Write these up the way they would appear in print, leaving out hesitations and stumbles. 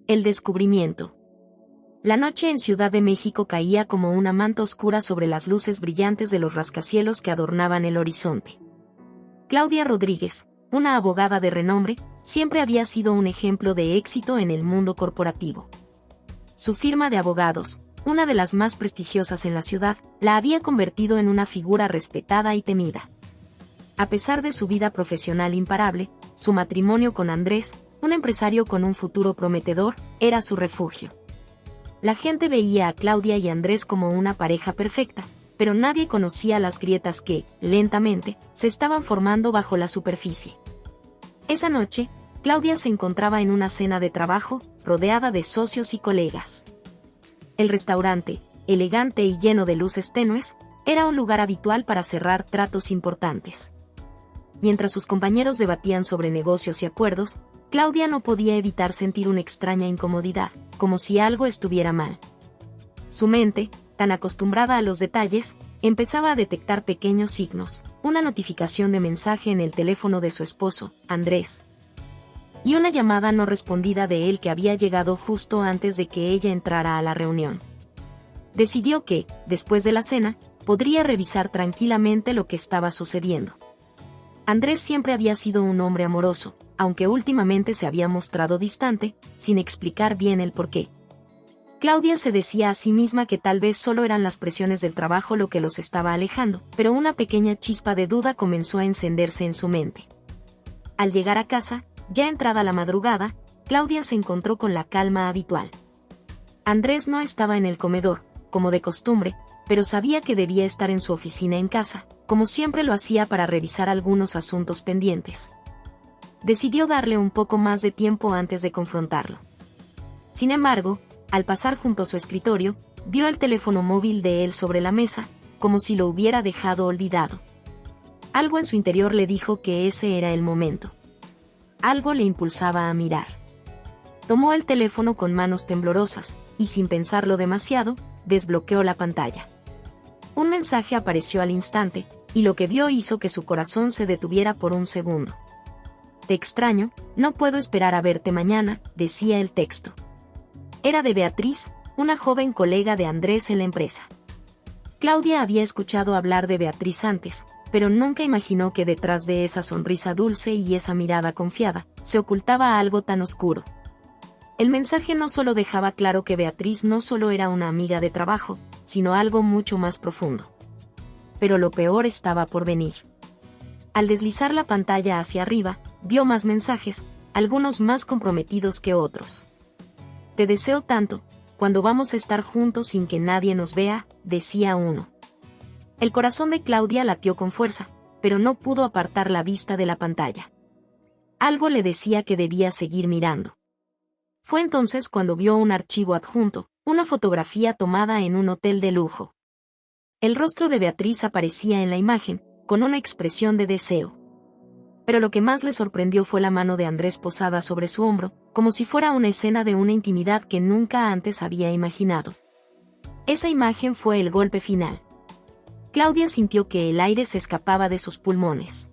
El descubrimiento. La noche en Ciudad de México caía como una manta oscura sobre las luces brillantes de los rascacielos que adornaban el horizonte. Claudia Rodríguez, una abogada de renombre, siempre había sido un ejemplo de éxito en el mundo corporativo. Su firma de abogados, una de las más prestigiosas en la ciudad, la había convertido en una figura respetada y temida. A pesar de su vida profesional imparable, su matrimonio con Andrés, un empresario con un futuro prometedor, era su refugio. La gente veía a Claudia y Andrés como una pareja perfecta, pero nadie conocía las grietas que, lentamente, se estaban formando bajo la superficie. Esa noche, Claudia se encontraba en una cena de trabajo, rodeada de socios y colegas. El restaurante, elegante y lleno de luces tenues, era un lugar habitual para cerrar tratos importantes. Mientras sus compañeros debatían sobre negocios y acuerdos, Claudia no podía evitar sentir una extraña incomodidad, como si algo estuviera mal. Su mente, tan acostumbrada a los detalles, empezaba a detectar pequeños signos, una notificación de mensaje en el teléfono de su esposo, Andrés, y una llamada no respondida de él que había llegado justo antes de que ella entrara a la reunión. Decidió que, después de la cena, podría revisar tranquilamente lo que estaba sucediendo. Andrés siempre había sido un hombre amoroso, aunque últimamente se había mostrado distante, sin explicar bien el porqué. Claudia se decía a sí misma que tal vez solo eran las presiones del trabajo lo que los estaba alejando, pero una pequeña chispa de duda comenzó a encenderse en su mente. Al llegar a casa, ya entrada la madrugada, Claudia se encontró con la calma habitual. Andrés no estaba en el comedor, como de costumbre, pero sabía que debía estar en su oficina en casa, como siempre lo hacía para revisar algunos asuntos pendientes. Decidió darle un poco más de tiempo antes de confrontarlo. Sin embargo, al pasar junto a su escritorio, vio el teléfono móvil de él sobre la mesa, como si lo hubiera dejado olvidado. Algo en su interior le dijo que ese era el momento. Algo le impulsaba a mirar. Tomó el teléfono con manos temblorosas, y sin pensarlo demasiado, desbloqueó la pantalla. Un mensaje apareció al instante, y lo que vio hizo que su corazón se detuviera por un segundo. «Te extraño, no puedo esperar a verte mañana», decía el texto. Era de Beatriz, una joven colega de Andrés en la empresa. Claudia había escuchado hablar de Beatriz antes, pero nunca imaginó que detrás de esa sonrisa dulce y esa mirada confiada, se ocultaba algo tan oscuro. El mensaje no solo dejaba claro que Beatriz no solo era una amiga de trabajo, sino algo mucho más profundo. Pero lo peor estaba por venir. Al deslizar la pantalla hacia arriba, vio más mensajes, algunos más comprometidos que otros. «Te deseo tanto, cuando vamos a estar juntos sin que nadie nos vea», decía uno. El corazón de Claudia latió con fuerza, pero no pudo apartar la vista de la pantalla. Algo le decía que debía seguir mirando. Fue entonces cuando vio un archivo adjunto, una fotografía tomada en un hotel de lujo. El rostro de Beatriz aparecía en la imagen, con una expresión de deseo. Pero lo que más le sorprendió fue la mano de Andrés posada sobre su hombro, como si fuera una escena de una intimidad que nunca antes había imaginado. Esa imagen fue el golpe final. Claudia sintió que el aire se escapaba de sus pulmones.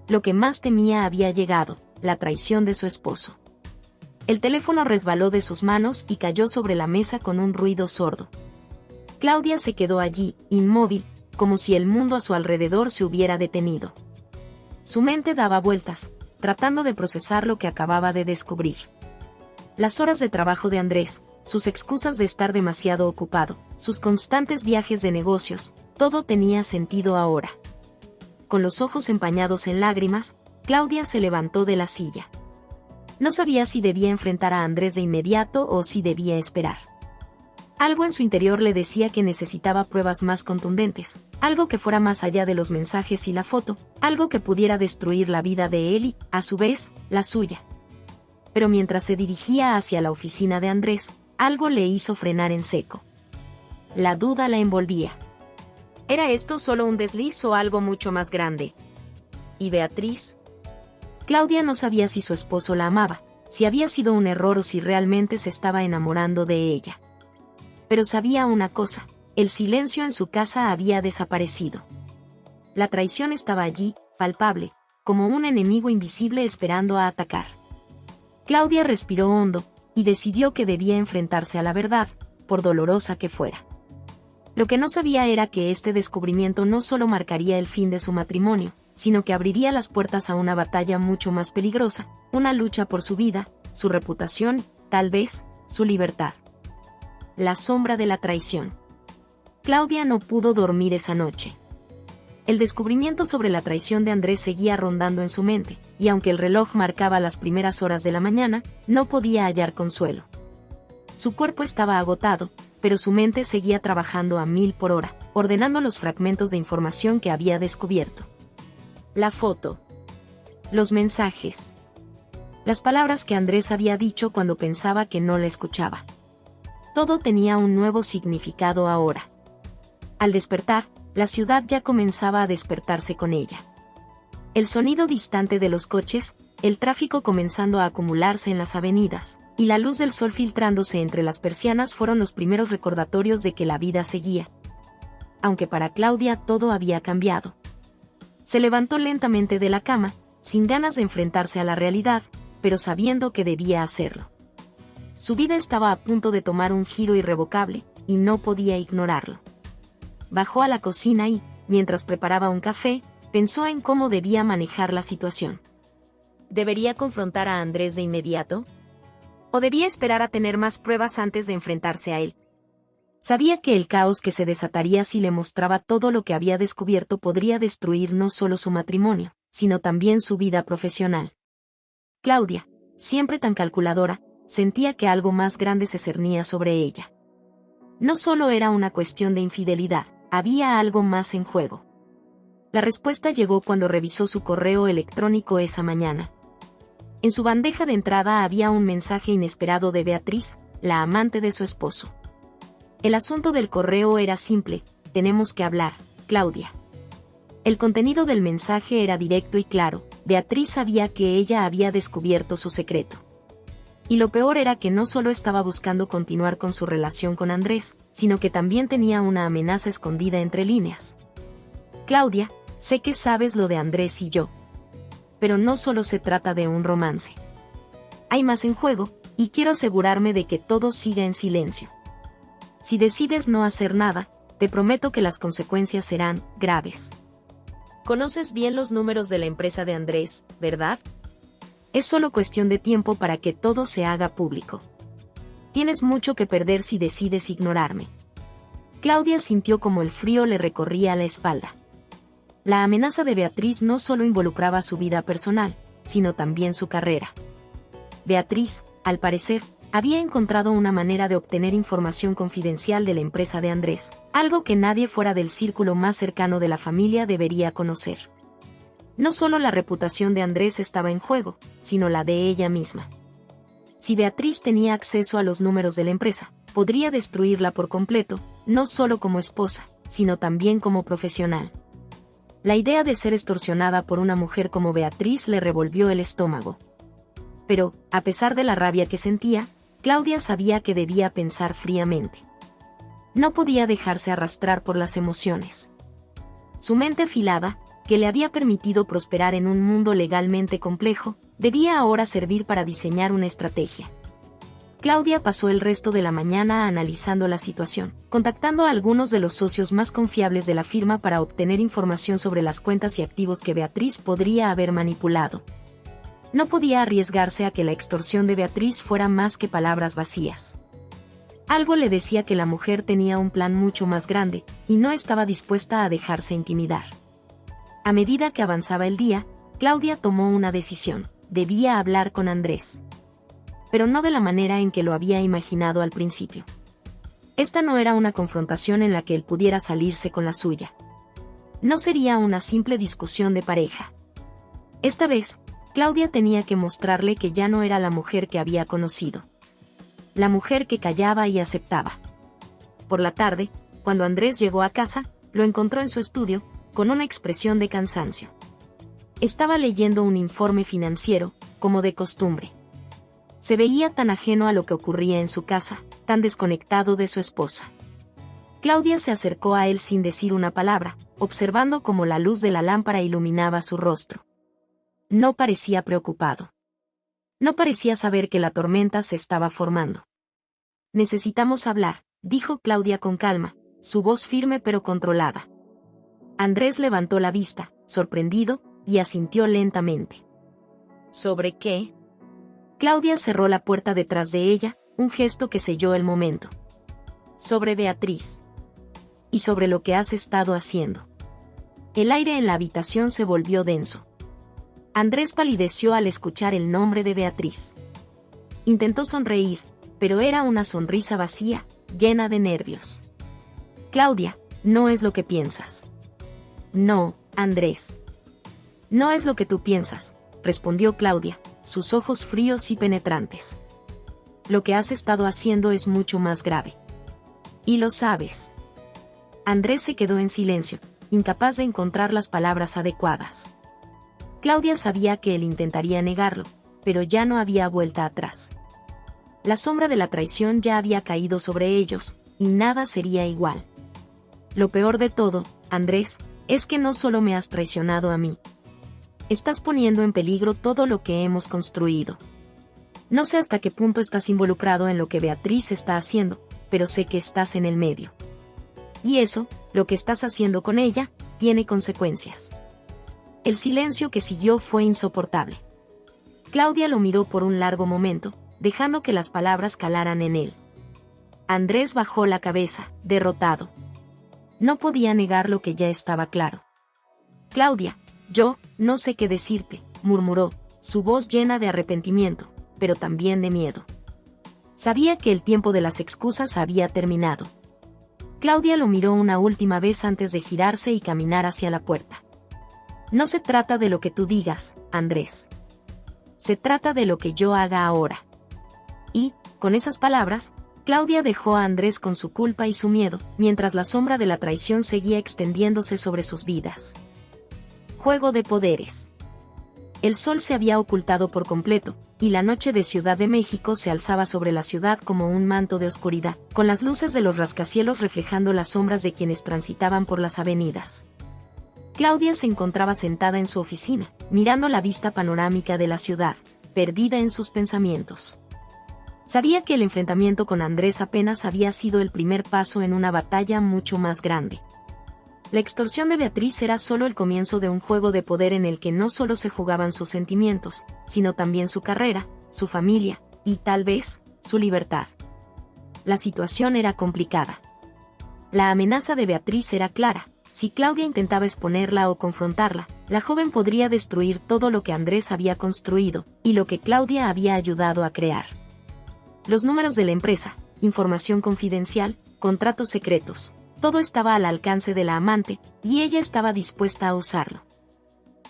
Lo que más temía había llegado, la traición de su esposo. El teléfono resbaló de sus manos y cayó sobre la mesa con un ruido sordo. Claudia se quedó allí, inmóvil, como si el mundo a su alrededor se hubiera detenido. Su mente daba vueltas, tratando de procesar lo que acababa de descubrir. Las horas de trabajo de Andrés, sus excusas de estar demasiado ocupado, sus constantes viajes de negocios, todo tenía sentido ahora. Con los ojos empañados en lágrimas, Claudia se levantó de la silla. No sabía si debía enfrentar a Andrés de inmediato o si debía esperar. Algo en su interior le decía que necesitaba pruebas más contundentes, algo que fuera más allá de los mensajes y la foto, algo que pudiera destruir la vida de él y, a su vez, la suya. Pero mientras se dirigía hacia la oficina de Andrés, algo le hizo frenar en seco. La duda la envolvía. ¿Era esto solo un desliz o algo mucho más grande? ¿Y Beatriz? Claudia no sabía si su esposo la amaba, si había sido un error o si realmente se estaba enamorando de ella. Pero sabía una cosa, el silencio en su casa había desaparecido. La traición estaba allí, palpable, como un enemigo invisible esperando a atacar. Claudia respiró hondo, y decidió que debía enfrentarse a la verdad, por dolorosa que fuera. Lo que no sabía era que este descubrimiento no solo marcaría el fin de su matrimonio, sino que abriría las puertas a una batalla mucho más peligrosa, una lucha por su vida, su reputación, tal vez, su libertad. La sombra de la traición. Claudia no pudo dormir esa noche. El descubrimiento sobre la traición de Andrés seguía rondando en su mente, y aunque el reloj marcaba las primeras horas de la mañana, no podía hallar consuelo. Su cuerpo estaba agotado, pero su mente seguía trabajando a 1000 por hora, ordenando los fragmentos de información que había descubierto. La foto. Los mensajes. Las palabras que Andrés había dicho cuando pensaba que no la escuchaba. Todo tenía un nuevo significado ahora. Al despertar, la ciudad ya comenzaba a despertarse con ella. El sonido distante de los coches, el tráfico comenzando a acumularse en las avenidas, y la luz del sol filtrándose entre las persianas fueron los primeros recordatorios de que la vida seguía. Aunque para Claudia todo había cambiado. Se levantó lentamente de la cama, sin ganas de enfrentarse a la realidad, pero sabiendo que debía hacerlo. Su vida estaba a punto de tomar un giro irrevocable, y no podía ignorarlo. Bajó a la cocina y, mientras preparaba un café, pensó en cómo debía manejar la situación. ¿Debería confrontar a Andrés de inmediato? ¿O debía esperar a tener más pruebas antes de enfrentarse a él? Sabía que el caos que se desataría si le mostraba todo lo que había descubierto podría destruir no solo su matrimonio, sino también su vida profesional. Claudia, siempre tan calculadora, sentía que algo más grande se cernía sobre ella. No solo era una cuestión de infidelidad, había algo más en juego. La respuesta llegó cuando revisó su correo electrónico esa mañana. En su bandeja de entrada había un mensaje inesperado de Beatriz, la amante de su esposo. El asunto del correo era simple: tenemos que hablar, Claudia. El contenido del mensaje era directo y claro: Beatriz sabía que ella había descubierto su secreto. Y lo peor era que no solo estaba buscando continuar con su relación con Andrés, sino que también tenía una amenaza escondida entre líneas. Claudia, sé que sabes lo de Andrés y yo. Pero no solo se trata de un romance. Hay más en juego, y quiero asegurarme de que todo siga en silencio. Si decides no hacer nada, te prometo que las consecuencias serán graves. Conoces bien los números de la empresa de Andrés, ¿verdad? Es solo cuestión de tiempo para que todo se haga público. Tienes mucho que perder si decides ignorarme. Claudia sintió como el frío le recorría la espalda. La amenaza de Beatriz no solo involucraba su vida personal, sino también su carrera. Beatriz, al parecer, había encontrado una manera de obtener información confidencial de la empresa de Andrés, algo que nadie fuera del círculo más cercano de la familia debería conocer. No solo la reputación de Andrés estaba en juego, sino la de ella misma. Si Beatriz tenía acceso a los números de la empresa, podría destruirla por completo, no solo como esposa, sino también como profesional. La idea de ser extorsionada por una mujer como Beatriz le revolvió el estómago. Pero, a pesar de la rabia que sentía, Claudia sabía que debía pensar fríamente. No podía dejarse arrastrar por las emociones. Su mente afilada, que le había permitido prosperar en un mundo legalmente complejo, debía ahora servir para diseñar una estrategia. Claudia pasó el resto de la mañana analizando la situación, contactando a algunos de los socios más confiables de la firma para obtener información sobre las cuentas y activos que Beatriz podría haber manipulado. No podía arriesgarse a que la extorsión de Beatriz fuera más que palabras vacías. Algo le decía que la mujer tenía un plan mucho más grande, y no estaba dispuesta a dejarse intimidar. A medida que avanzaba el día, Claudia tomó una decisión: debía hablar con Andrés. Pero no de la manera en que lo había imaginado al principio. Esta no era una confrontación en la que él pudiera salirse con la suya. No sería una simple discusión de pareja. Esta vez, Claudia tenía que mostrarle que ya no era la mujer que había conocido. La mujer que callaba y aceptaba. Por la tarde, cuando Andrés llegó a casa, lo encontró en su estudio, con una expresión de cansancio. Estaba leyendo un informe financiero, como de costumbre. Se veía tan ajeno a lo que ocurría en su casa, tan desconectado de su esposa. Claudia se acercó a él sin decir una palabra, observando cómo la luz de la lámpara iluminaba su rostro. No parecía preocupado. No parecía saber que la tormenta se estaba formando. Necesitamos hablar, dijo Claudia con calma, su voz firme pero controlada. Andrés levantó la vista, sorprendido, y asintió lentamente. ¿Sobre qué? Claudia cerró la puerta detrás de ella, un gesto que selló el momento. Sobre Beatriz. Y sobre lo que has estado haciendo. El aire en la habitación se volvió denso. Andrés palideció al escuchar el nombre de Beatriz. Intentó sonreír, pero era una sonrisa vacía, llena de nervios. Claudia, no es lo que piensas. No, Andrés. No es lo que tú piensas, respondió Claudia, sus ojos fríos y penetrantes. Lo que has estado haciendo es mucho más grave. Y lo sabes. Andrés se quedó en silencio, incapaz de encontrar las palabras adecuadas. Claudia sabía que él intentaría negarlo, pero ya no había vuelta atrás. La sombra de la traición ya había caído sobre ellos, y nada sería igual. Lo peor de todo, Andrés, es que no solo me has traicionado a mí. Estás poniendo en peligro todo lo que hemos construido. No sé hasta qué punto estás involucrado en lo que Beatriz está haciendo, pero sé que estás en el medio. Y eso, lo que estás haciendo con ella, tiene consecuencias. El silencio que siguió fue insoportable. Claudia lo miró por un largo momento, dejando que las palabras calaran en él. Andrés bajó la cabeza, derrotado. No podía negar lo que ya estaba claro. Claudia, yo, no sé qué decirte, murmuró, su voz llena de arrepentimiento, pero también de miedo. Sabía que el tiempo de las excusas había terminado. Claudia lo miró una última vez antes de girarse y caminar hacia la puerta. No se trata de lo que tú digas, Andrés. Se trata de lo que yo haga ahora. Y, con esas palabras, Claudia dejó a Andrés con su culpa y su miedo, mientras la sombra de la traición seguía extendiéndose sobre sus vidas. Juego de poderes. El sol se había ocultado por completo, y la noche de Ciudad de México se alzaba sobre la ciudad como un manto de oscuridad, con las luces de los rascacielos reflejando las sombras de quienes transitaban por las avenidas. Claudia se encontraba sentada en su oficina, mirando la vista panorámica de la ciudad, perdida en sus pensamientos. Sabía que el enfrentamiento con Andrés apenas había sido el primer paso en una batalla mucho más grande. La extorsión de Beatriz era solo el comienzo de un juego de poder en el que no solo se jugaban sus sentimientos, sino también su carrera, su familia, y tal vez, su libertad. La situación era complicada. La amenaza de Beatriz era clara. Si Claudia intentaba exponerla o confrontarla, la joven podría destruir todo lo que Andrés había construido, y lo que Claudia había ayudado a crear. Los números de la empresa, información confidencial, contratos secretos, todo estaba al alcance de la amante, y ella estaba dispuesta a usarlo.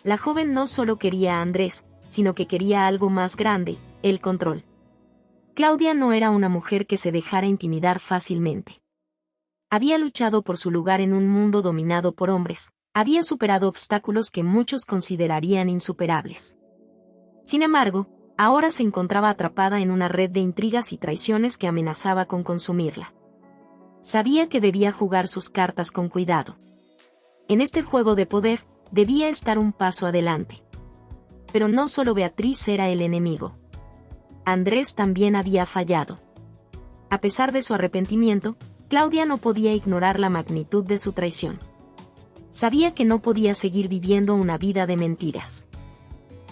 La joven no solo quería a Andrés, sino que quería algo más grande, el control. Claudia no era una mujer que se dejara intimidar fácilmente. Había luchado por su lugar en un mundo dominado por hombres, había superado obstáculos que muchos considerarían insuperables. Sin embargo, ahora se encontraba atrapada en una red de intrigas y traiciones que amenazaba con consumirla. Sabía que debía jugar sus cartas con cuidado. En este juego de poder, debía estar un paso adelante. Pero no solo Beatriz era el enemigo. Andrés también había fallado. A pesar de su arrepentimiento, Claudia no podía ignorar la magnitud de su traición. Sabía que no podía seguir viviendo una vida de mentiras.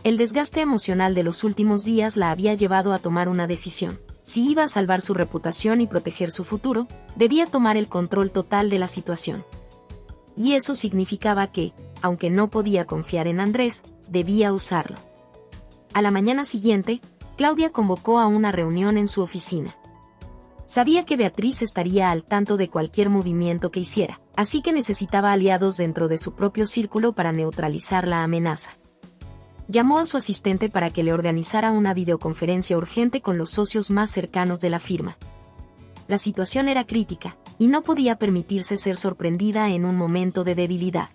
El desgaste emocional de los últimos días la había llevado a tomar una decisión. Si iba a salvar su reputación y proteger su futuro, debía tomar el control total de la situación. Y eso significaba que, aunque no podía confiar en Andrés, debía usarlo. A la mañana siguiente, Claudia convocó a una reunión en su oficina. Sabía que Beatriz estaría al tanto de cualquier movimiento que hiciera, así que necesitaba aliados dentro de su propio círculo para neutralizar la amenaza. Llamó a su asistente para que le organizara una videoconferencia urgente con los socios más cercanos de la firma. La situación era crítica, y no podía permitirse ser sorprendida en un momento de debilidad.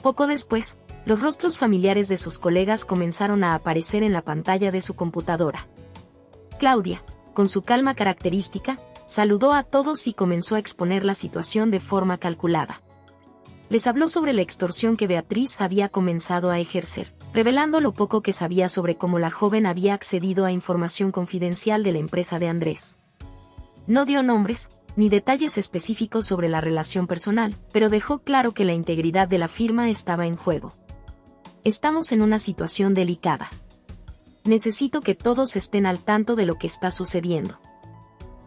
Poco después, los rostros familiares de sus colegas comenzaron a aparecer en la pantalla de su computadora. Claudia, con su calma característica, saludó a todos y comenzó a exponer la situación de forma calculada. Les habló sobre la extorsión que Beatriz había comenzado a ejercer, revelando lo poco que sabía sobre cómo la joven había accedido a información confidencial de la empresa de Andrés. No dio nombres, ni detalles específicos sobre la relación personal, pero dejó claro que la integridad de la firma estaba en juego. Estamos en una situación delicada. Necesito que todos estén al tanto de lo que está sucediendo.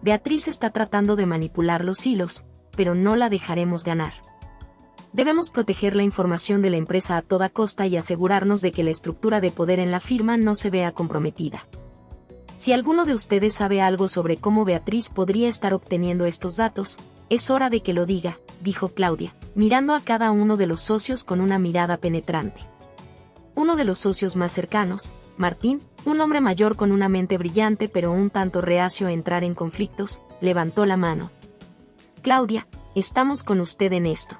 Beatriz está tratando de manipular los hilos, pero no la dejaremos ganar. Debemos proteger la información de la empresa a toda costa y asegurarnos de que la estructura de poder en la firma no se vea comprometida. Si alguno de ustedes sabe algo sobre cómo Beatriz podría estar obteniendo estos datos, es hora de que lo diga, dijo Claudia, mirando a cada uno de los socios con una mirada penetrante. Uno de los socios más cercanos, Martín, un hombre mayor con una mente brillante pero un tanto reacio a entrar en conflictos, levantó la mano. Claudia, estamos con usted en esto.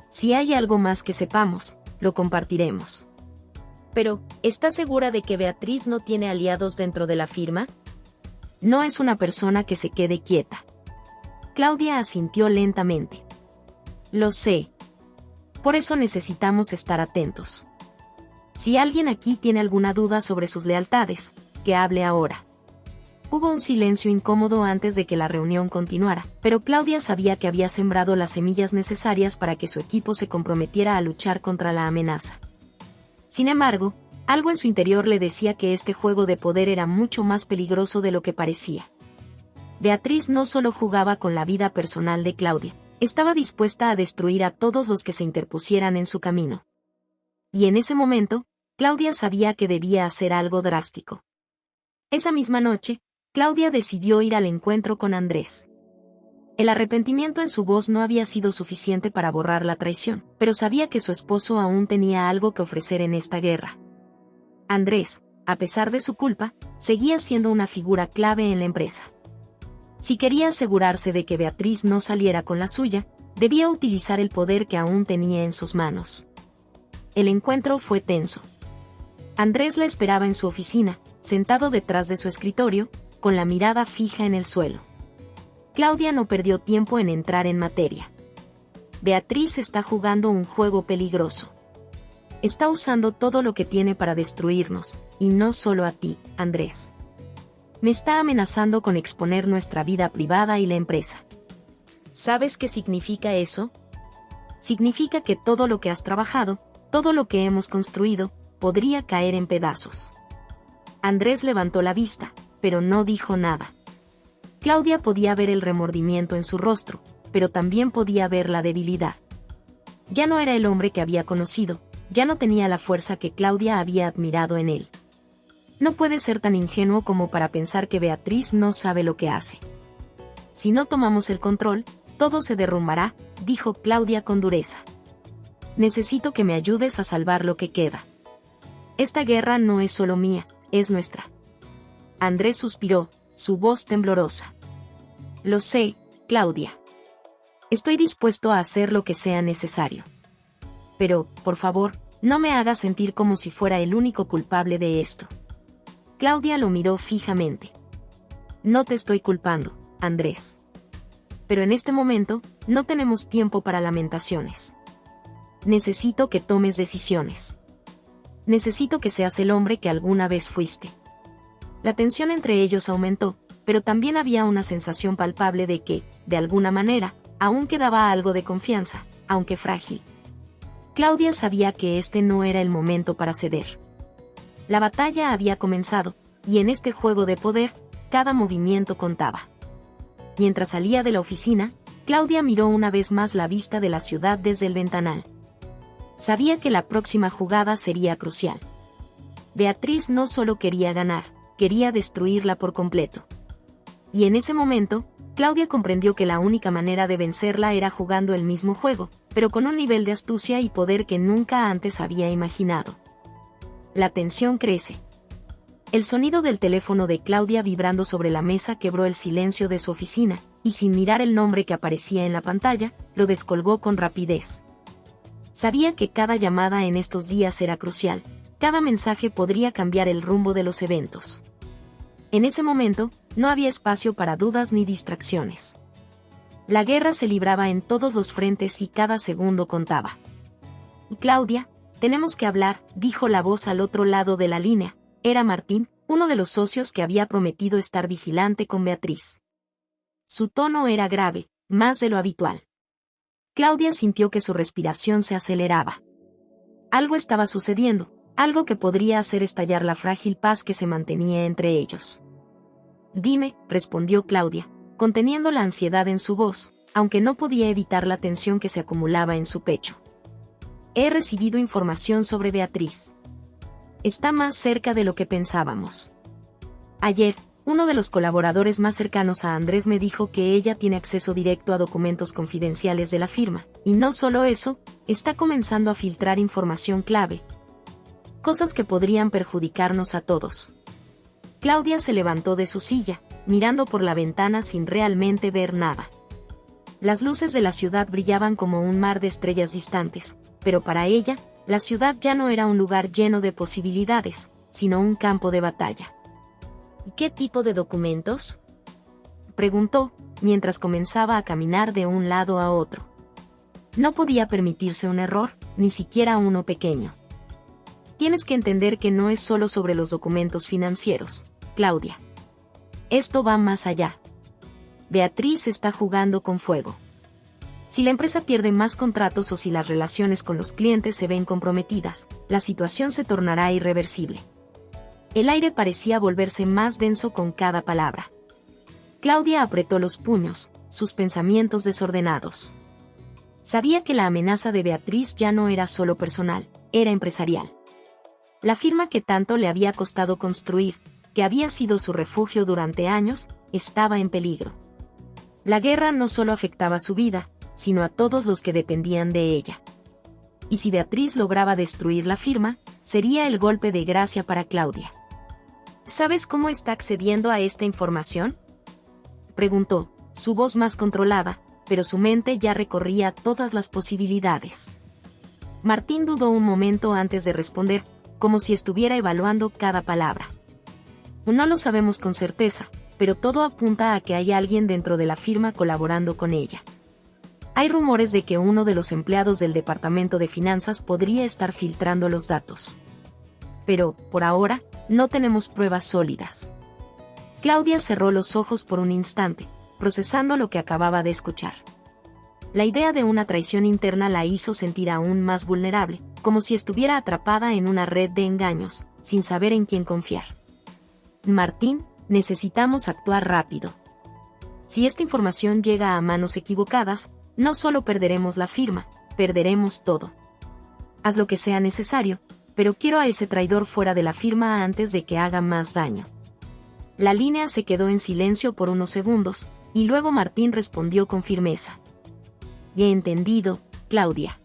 Si hay algo más que sepamos, lo compartiremos. Pero, ¿está segura de que Beatriz no tiene aliados dentro de la firma? No es una persona que se quede quieta. Claudia asintió lentamente. Lo sé. Por eso necesitamos estar atentos. Si alguien aquí tiene alguna duda sobre sus lealtades, que hable ahora. Hubo un silencio incómodo antes de que la reunión continuara, pero Claudia sabía que había sembrado las semillas necesarias para que su equipo se comprometiera a luchar contra la amenaza. Sin embargo, algo en su interior le decía que este juego de poder era mucho más peligroso de lo que parecía. Beatriz no solo jugaba con la vida personal de Claudia, estaba dispuesta a destruir a todos los que se interpusieran en su camino. Y en ese momento, Claudia sabía que debía hacer algo drástico. Esa misma noche, Claudia decidió ir al encuentro con Andrés. El arrepentimiento en su voz no había sido suficiente para borrar la traición, pero sabía que su esposo aún tenía algo que ofrecer en esta guerra. Andrés, a pesar de su culpa, seguía siendo una figura clave en la empresa. Si quería asegurarse de que Beatriz no saliera con la suya, debía utilizar el poder que aún tenía en sus manos. El encuentro fue tenso. Andrés la esperaba en su oficina, sentado detrás de su escritorio, con la mirada fija en el suelo. Claudia no perdió tiempo en entrar en materia. Beatriz está jugando un juego peligroso. Está usando todo lo que tiene para destruirnos, y no solo a ti, Andrés. Me está amenazando con exponer nuestra vida privada y la empresa. ¿Sabes qué significa eso? Significa que todo lo que has trabajado, todo lo que hemos construido, podría caer en pedazos. Andrés levantó la vista, pero no dijo nada. Claudia podía ver el remordimiento en su rostro, pero también podía ver la debilidad. Ya no era el hombre que había conocido, ya no tenía la fuerza que Claudia había admirado en él. No puede ser tan ingenuo como para pensar que Beatriz no sabe lo que hace. Si no tomamos el control, todo se derrumbará, dijo Claudia con dureza. Necesito que me ayudes a salvar lo que queda. Esta guerra no es solo mía, es nuestra. Andrés suspiró, su voz temblorosa. Lo sé, Claudia. Estoy dispuesto a hacer lo que sea necesario. Pero, por favor, no me hagas sentir como si fuera el único culpable de esto. Claudia lo miró fijamente. No te estoy culpando, Andrés. Pero en este momento, no tenemos tiempo para lamentaciones. Necesito que tomes decisiones. Necesito que seas el hombre que alguna vez fuiste. La tensión entre ellos aumentó, pero también había una sensación palpable de que, de alguna manera, aún quedaba algo de confianza, aunque frágil. Claudia sabía que este no era el momento para ceder. La batalla había comenzado, y en este juego de poder, cada movimiento contaba. Mientras salía de la oficina, Claudia miró una vez más la vista de la ciudad desde el ventanal. Sabía que la próxima jugada sería crucial. Beatriz no solo quería ganar, quería destruirla por completo. Y en ese momento, Claudia comprendió que la única manera de vencerla era jugando el mismo juego, pero con un nivel de astucia y poder que nunca antes había imaginado. La tensión crece. El sonido del teléfono de Claudia vibrando sobre la mesa quebró el silencio de su oficina, y sin mirar el nombre que aparecía en la pantalla, lo descolgó con rapidez. Sabía que cada llamada en estos días era crucial, cada mensaje podría cambiar el rumbo de los eventos. En ese momento, no había espacio para dudas ni distracciones. La guerra se libraba en todos los frentes y cada segundo contaba. Y Claudia, Tenemos que hablar, dijo la voz al otro lado de la línea. Era Martín, uno de los socios que había prometido estar vigilante con Beatriz. Su tono era grave, más de lo habitual. Claudia sintió que su respiración se aceleraba. Algo estaba sucediendo, algo que podría hacer estallar la frágil paz que se mantenía entre ellos. Dime, respondió Claudia, conteniendo la ansiedad en su voz, aunque no podía evitar la tensión que se acumulaba en su pecho. He recibido información sobre Beatriz. Está más cerca de lo que pensábamos. Ayer, uno de los colaboradores más cercanos a Andrés me dijo que ella tiene acceso directo a documentos confidenciales de la firma, y no solo eso, está comenzando a filtrar información clave. Cosas que podrían perjudicarnos a todos. Claudia se levantó de su silla, mirando por la ventana sin realmente ver nada. Las luces de la ciudad brillaban como un mar de estrellas distantes, pero para ella, la ciudad ya no era un lugar lleno de posibilidades, sino un campo de batalla. ¿Qué tipo de documentos?, preguntó, mientras comenzaba a caminar de un lado a otro. No podía permitirse un error, ni siquiera uno pequeño. Tienes que entender que no es solo sobre los documentos financieros, Claudia. Esto va más allá. Beatriz está jugando con fuego. Si la empresa pierde más contratos o si las relaciones con los clientes se ven comprometidas, la situación se tornará irreversible. El aire parecía volverse más denso con cada palabra. Claudia apretó los puños, sus pensamientos desordenados. Sabía que la amenaza de Beatriz ya no era solo personal, era empresarial. La firma que tanto le había costado construir, que había sido su refugio durante años, estaba en peligro. La guerra no solo afectaba su vida, sino a todos los que dependían de ella. Y si Beatriz lograba destruir la firma, sería el golpe de gracia para Claudia. ¿Sabes cómo está accediendo a esta información?, preguntó, su voz más controlada, pero su mente ya recorría todas las posibilidades. Martín dudó un momento antes de responder, como si estuviera evaluando cada palabra. No lo sabemos con certeza, pero todo apunta a que hay alguien dentro de la firma colaborando con ella. Hay rumores de que uno de los empleados del departamento de finanzas podría estar filtrando los datos. Pero, por ahora, no tenemos pruebas sólidas. Claudia cerró los ojos por un instante, procesando lo que acababa de escuchar. La idea de una traición interna la hizo sentir aún más vulnerable, como si estuviera atrapada en una red de engaños, sin saber en quién confiar. Martín, necesitamos actuar rápido. Si esta información llega a manos equivocadas, no solo perderemos la firma, perderemos todo. Haz lo que sea necesario, pero quiero a ese traidor fuera de la firma antes de que haga más daño. La línea se quedó en silencio por unos segundos, y luego Martín respondió con firmeza. He entendido, Claudia.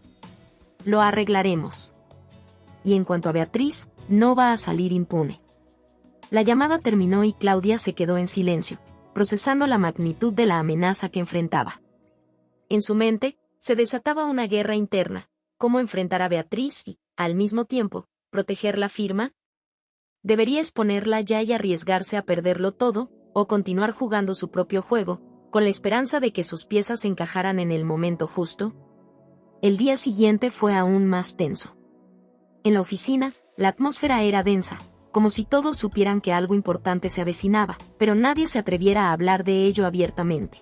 Lo arreglaremos. Y en cuanto a Beatriz, no va a salir impune. La llamada terminó y Claudia se quedó en silencio, procesando la magnitud de la amenaza que enfrentaba. En su mente, se desataba una guerra interna, cómo enfrentar a Beatriz y, al mismo tiempo, proteger la firma. ¿Debería exponerla ya y arriesgarse a perderlo todo, o continuar jugando su propio juego, con la esperanza de que sus piezas encajaran en el momento justo? El día siguiente fue aún más tenso. En la oficina, la atmósfera era densa, como si todos supieran que algo importante se avecinaba, pero nadie se atreviera a hablar de ello abiertamente.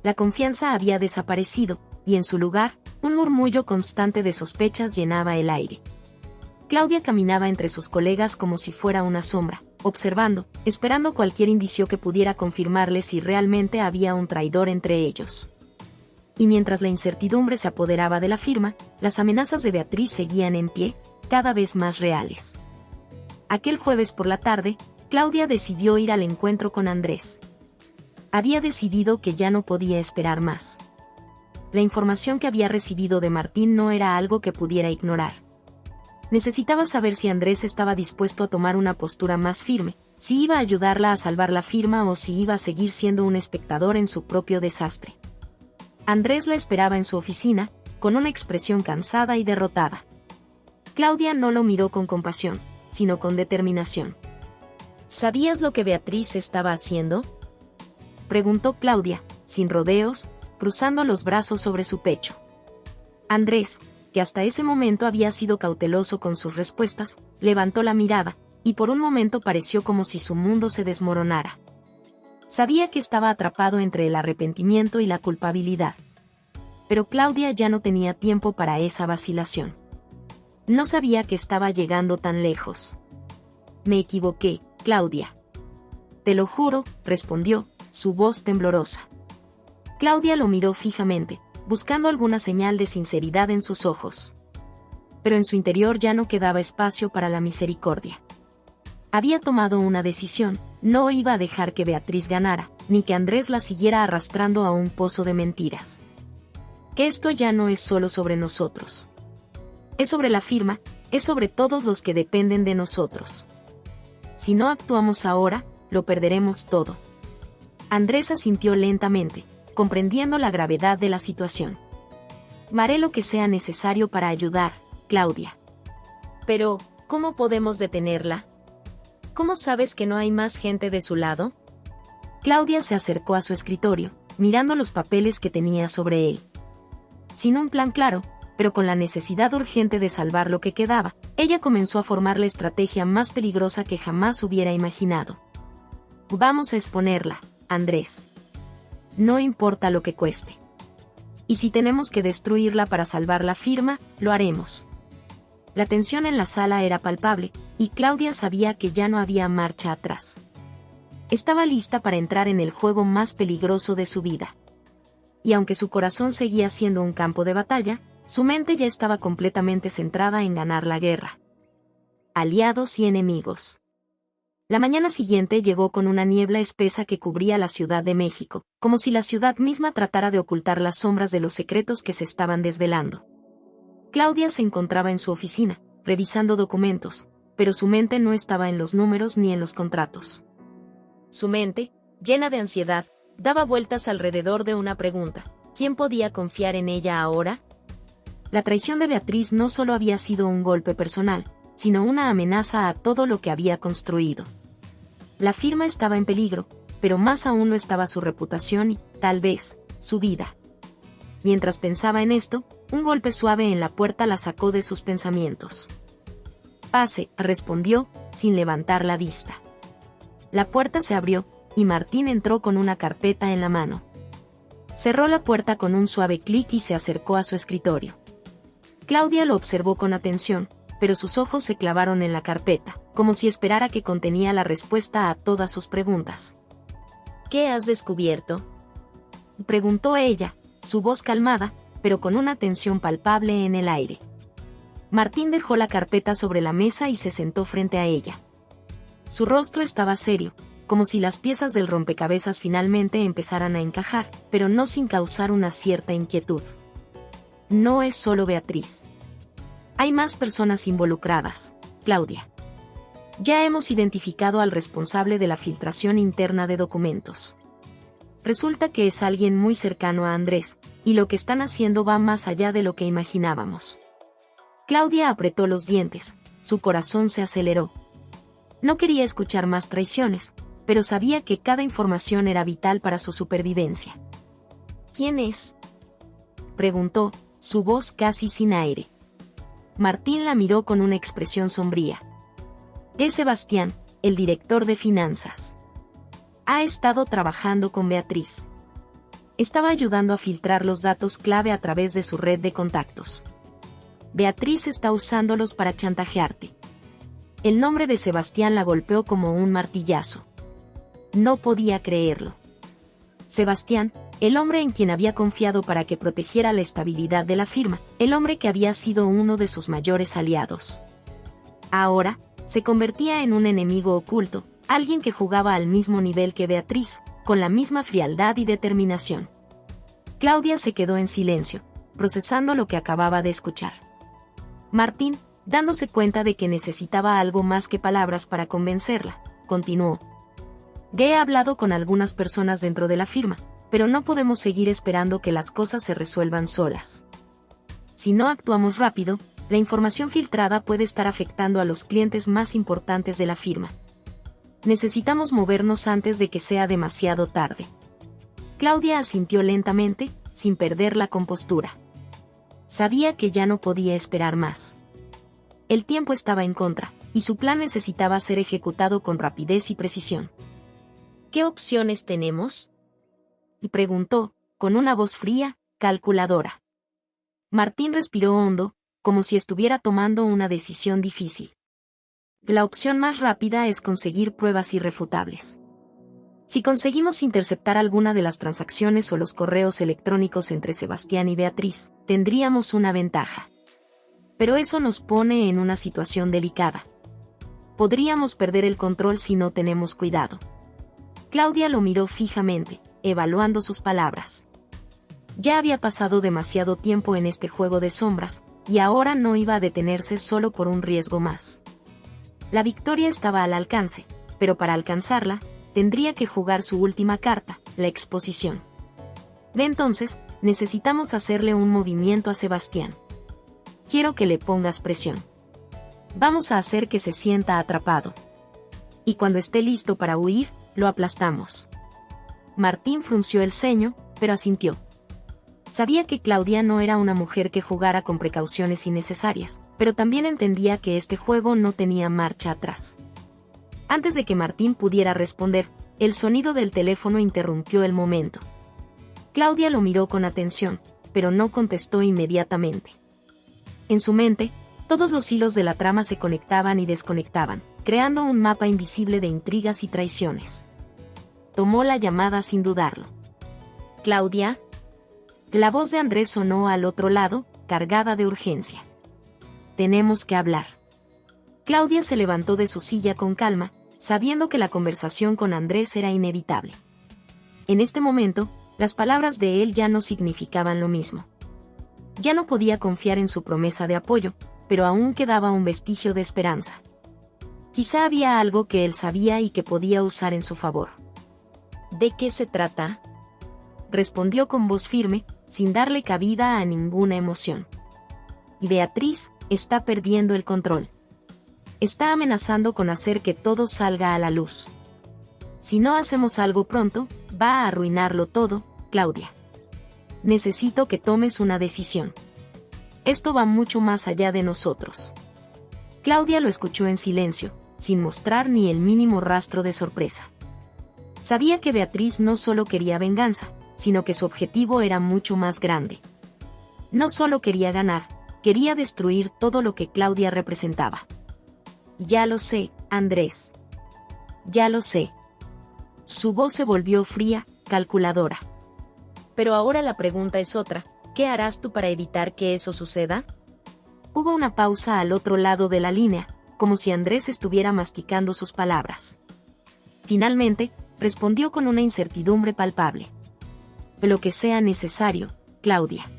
La confianza había desaparecido, y en su lugar, un murmullo constante de sospechas llenaba el aire. Claudia caminaba entre sus colegas como si fuera una sombra, observando, esperando cualquier indicio que pudiera confirmarle si realmente había un traidor entre ellos. Y mientras la incertidumbre se apoderaba de la firma, las amenazas de Beatriz seguían en pie, cada vez más reales. Aquel jueves por la tarde, Claudia decidió ir al encuentro con Andrés. Había decidido que ya no podía esperar más. La información que había recibido de Martín no era algo que pudiera ignorar. Necesitaba saber si Andrés estaba dispuesto a tomar una postura más firme, si iba a ayudarla a salvar la firma o si iba a seguir siendo un espectador en su propio desastre. Andrés la esperaba en su oficina, con una expresión cansada y derrotada. Claudia no lo miró con compasión, sino con determinación. ¿Sabías lo que Beatriz estaba haciendo?, preguntó Claudia, sin rodeos, cruzando los brazos sobre su pecho. Andrés, que hasta ese momento había sido cauteloso con sus respuestas, levantó la mirada, y por un momento pareció como si su mundo se desmoronara. Sabía que estaba atrapado entre el arrepentimiento y la culpabilidad. Pero Claudia ya no tenía tiempo para esa vacilación. No sabía que estaba llegando tan lejos. Me equivoqué, Claudia. Te lo juro, respondió, su voz temblorosa. Claudia lo miró fijamente, buscando alguna señal de sinceridad en sus ojos. Pero en su interior ya no quedaba espacio para la misericordia. Había tomado una decisión, no iba a dejar que Beatriz ganara, ni que Andrés la siguiera arrastrando a un pozo de mentiras. Que esto ya no es solo sobre nosotros. Es sobre la firma, es sobre todos los que dependen de nosotros. Si no actuamos ahora, lo perderemos todo. Andrés asintió lentamente, comprendiendo la gravedad de la situación. Haré lo que sea necesario para ayudar, Claudia. Pero, ¿cómo podemos detenerla? ¿Cómo sabes que no hay más gente de su lado? Claudia se acercó a su escritorio, mirando los papeles que tenía sobre él. Sin un plan claro, pero con la necesidad urgente de salvar lo que quedaba, ella comenzó a formar la estrategia más peligrosa que jamás hubiera imaginado. Vamos a exponerla, Andrés. No importa lo que cueste. Y si tenemos que destruirla para salvar la firma, lo haremos. La tensión en la sala era palpable, y Claudia sabía que ya no había marcha atrás. Estaba lista para entrar en el juego más peligroso de su vida. Y aunque su corazón seguía siendo un campo de batalla, su mente ya estaba completamente centrada en ganar la guerra. Aliados y enemigos. La mañana siguiente llegó con una niebla espesa que cubría la Ciudad de México, como si la ciudad misma tratara de ocultar las sombras de los secretos que se estaban desvelando. Claudia se encontraba en su oficina, revisando documentos, pero su mente no estaba en los números ni en los contratos. Su mente, llena de ansiedad, daba vueltas alrededor de una pregunta: ¿quién podía confiar en ella ahora? La traición de Beatriz no solo había sido un golpe personal, sino una amenaza a todo lo que había construido. La firma estaba en peligro, pero más aún lo estaba su reputación y, tal vez, su vida. Mientras pensaba en esto, un golpe suave en la puerta la sacó de sus pensamientos. Pase, respondió, sin levantar la vista. La puerta se abrió, y Martín entró con una carpeta en la mano. Cerró la puerta con un suave clic y se acercó a su escritorio. Claudia lo observó con atención, pero sus ojos se clavaron en la carpeta, como si esperara que contenía la respuesta a todas sus preguntas. ¿Qué has descubierto?, preguntó ella, su voz calmada, pero con una tensión palpable en el aire. Martín dejó la carpeta sobre la mesa y se sentó frente a ella. Su rostro estaba serio, como si las piezas del rompecabezas finalmente empezaran a encajar, pero no sin causar una cierta inquietud. No es solo Beatriz. Hay más personas involucradas, Claudia. Ya hemos identificado al responsable de la filtración interna de documentos. Resulta que es alguien muy cercano a Andrés, y lo que están haciendo va más allá de lo que imaginábamos. Claudia apretó los dientes, su corazón se aceleró. No quería escuchar más traiciones, pero sabía que cada información era vital para su supervivencia. ¿Quién es?, preguntó, su voz casi sin aire. Martín la miró con una expresión sombría. Es Sebastián, el director de finanzas. Ha estado trabajando con Beatriz. Estaba ayudando a filtrar los datos clave a través de su red de contactos. Beatriz está usándolos para chantajearte. El nombre de Sebastián la golpeó como un martillazo. No podía creerlo. Sebastián, el hombre en quien había confiado para que protegiera la estabilidad de la firma, el hombre que había sido uno de sus mayores aliados. Ahora, se convertía en un enemigo oculto, alguien que jugaba al mismo nivel que Beatriz, con la misma frialdad y determinación. Claudia se quedó en silencio, procesando lo que acababa de escuchar. Martín, dándose cuenta de que necesitaba algo más que palabras para convencerla, continuó. He hablado con algunas personas dentro de la firma, pero no podemos seguir esperando que las cosas se resuelvan solas. Si no actuamos rápido, la información filtrada puede estar afectando a los clientes más importantes de la firma. Necesitamos movernos antes de que sea demasiado tarde. Claudia asintió lentamente, sin perder la compostura. Sabía que ya no podía esperar más. El tiempo estaba en contra, y su plan necesitaba ser ejecutado con rapidez y precisión. ¿Qué opciones tenemos?, y preguntó, con una voz fría, calculadora. Martín respiró hondo, como si estuviera tomando una decisión difícil. La opción más rápida es conseguir pruebas irrefutables. Si conseguimos interceptar alguna de las transacciones o los correos electrónicos entre Sebastián y Beatriz, tendríamos una ventaja. Pero eso nos pone en una situación delicada. Podríamos perder el control si no tenemos cuidado. Claudia lo miró fijamente, evaluando sus palabras. Ya había pasado demasiado tiempo en este juego de sombras, y ahora no iba a detenerse solo por un riesgo más. La victoria estaba al alcance, pero para alcanzarla, tendría que jugar su última carta, la exposición. De entonces, necesitamos hacerle un movimiento a Sebastián. Quiero que le pongas presión. Vamos a hacer que se sienta atrapado. Y cuando esté listo para huir, lo aplastamos. Martín frunció el ceño, pero asintió. Sabía que Claudia no era una mujer que jugara con precauciones innecesarias, pero también entendía que este juego no tenía marcha atrás. Antes de que Martín pudiera responder, el sonido del teléfono interrumpió el momento. Claudia lo miró con atención, pero no contestó inmediatamente. En su mente, todos los hilos de la trama se conectaban y desconectaban, creando un mapa invisible de intrigas y traiciones. Tomó la llamada sin dudarlo. ¿Claudia? La voz de Andrés sonó al otro lado, cargada de urgencia. Tenemos que hablar. Claudia se levantó de su silla con calma, sabiendo que la conversación con Andrés era inevitable. En este momento, las palabras de él ya no significaban lo mismo. Ya no podía confiar en su promesa de apoyo, pero aún quedaba un vestigio de esperanza. Quizá había algo que él sabía y que podía usar en su favor. ¿De qué se trata?, respondió con voz firme, sin darle cabida a ninguna emoción. Beatriz está perdiendo el control. Está amenazando con hacer que todo salga a la luz. Si no hacemos algo pronto, va a arruinarlo todo, Claudia. Necesito que tomes una decisión. Esto va mucho más allá de nosotros. Claudia lo escuchó en silencio, sin mostrar ni el mínimo rastro de sorpresa. Sabía que Beatriz no solo quería venganza, sino que su objetivo era mucho más grande. No solo quería ganar, quería destruir todo lo que Claudia representaba. Ya lo sé, Andrés. Ya lo sé. Su voz se volvió fría, calculadora. Pero ahora la pregunta es otra, ¿qué harás tú para evitar que eso suceda? Hubo una pausa al otro lado de la línea, como si Andrés estuviera masticando sus palabras. Finalmente, respondió con una incertidumbre palpable. Lo que sea necesario, Claudia.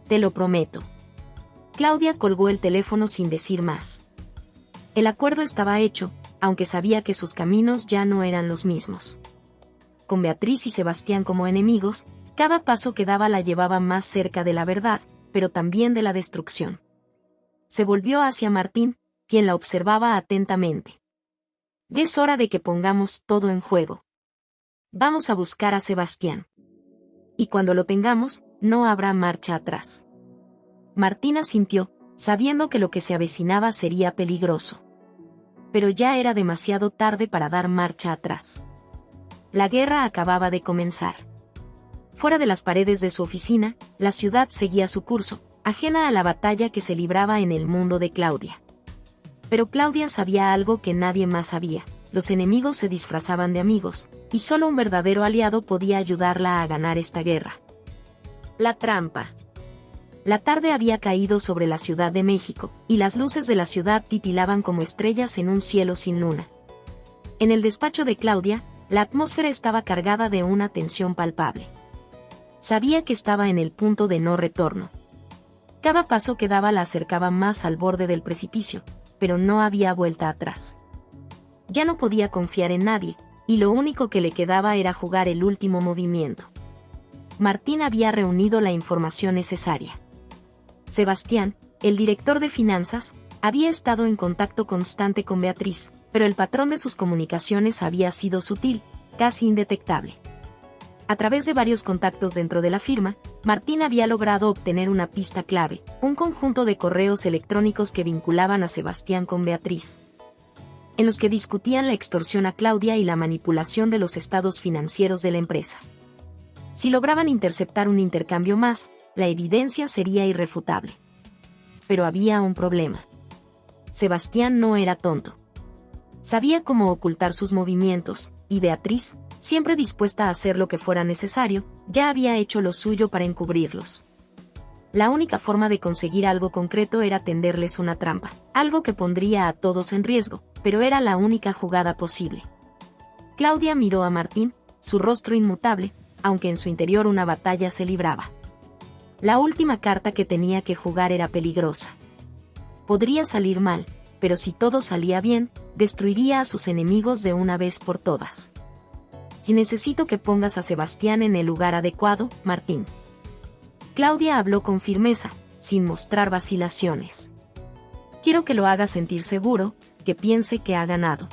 Te lo prometo. Claudia colgó el teléfono sin decir más. El acuerdo estaba hecho, aunque sabía que sus caminos ya no eran los mismos. Con Beatriz y Sebastián como enemigos, cada paso que daba la llevaba más cerca de la verdad, pero también de la destrucción. Se volvió hacia Martín, quien la observaba atentamente. Es hora de que pongamos todo en juego. Vamos a buscar a Sebastián. Y cuando lo tengamos, no habrá marcha atrás. Martín asintió, sabiendo que lo que se avecinaba sería peligroso. Pero ya era demasiado tarde para dar marcha atrás. La guerra acababa de comenzar. Fuera de las paredes de su oficina, la ciudad seguía su curso, ajena a la batalla que se libraba en el mundo de Claudia. Pero Claudia sabía algo que nadie más sabía. Los enemigos se disfrazaban de amigos, y solo un verdadero aliado podía ayudarla a ganar esta guerra. La trampa. La tarde había caído sobre la Ciudad de México, y las luces de la ciudad titilaban como estrellas en un cielo sin luna. En el despacho de Claudia, la atmósfera estaba cargada de una tensión palpable. Sabía que estaba en el punto de no retorno. Cada paso que daba la acercaba más al borde del precipicio, pero no había vuelta atrás. Ya no podía confiar en nadie, y lo único que le quedaba era jugar el último movimiento. Martín había reunido la información necesaria. Sebastián, el director de finanzas, había estado en contacto constante con Beatriz, pero el patrón de sus comunicaciones había sido sutil, casi indetectable. A través de varios contactos dentro de la firma, Martín había logrado obtener una pista clave, un conjunto de correos electrónicos que vinculaban a Sebastián con Beatriz, en los que discutían la extorsión a Claudia y la manipulación de los estados financieros de la empresa. Si lograban interceptar un intercambio más, la evidencia sería irrefutable. Pero había un problema. Sebastián no era tonto. Sabía cómo ocultar sus movimientos, y Beatriz, siempre dispuesta a hacer lo que fuera necesario, ya había hecho lo suyo para encubrirlos. La única forma de conseguir algo concreto era tenderles una trampa, algo que pondría a todos en riesgo, pero era la única jugada posible. Claudia miró a Martín, su rostro inmutable, aunque en su interior una batalla se libraba. La última carta que tenía que jugar era peligrosa. Podría salir mal, pero si todo salía bien, destruiría a sus enemigos de una vez por todas. Si necesito que pongas a Sebastián en el lugar adecuado, Martín. Claudia habló con firmeza, sin mostrar vacilaciones. Quiero que lo haga sentir seguro, que piense que ha ganado.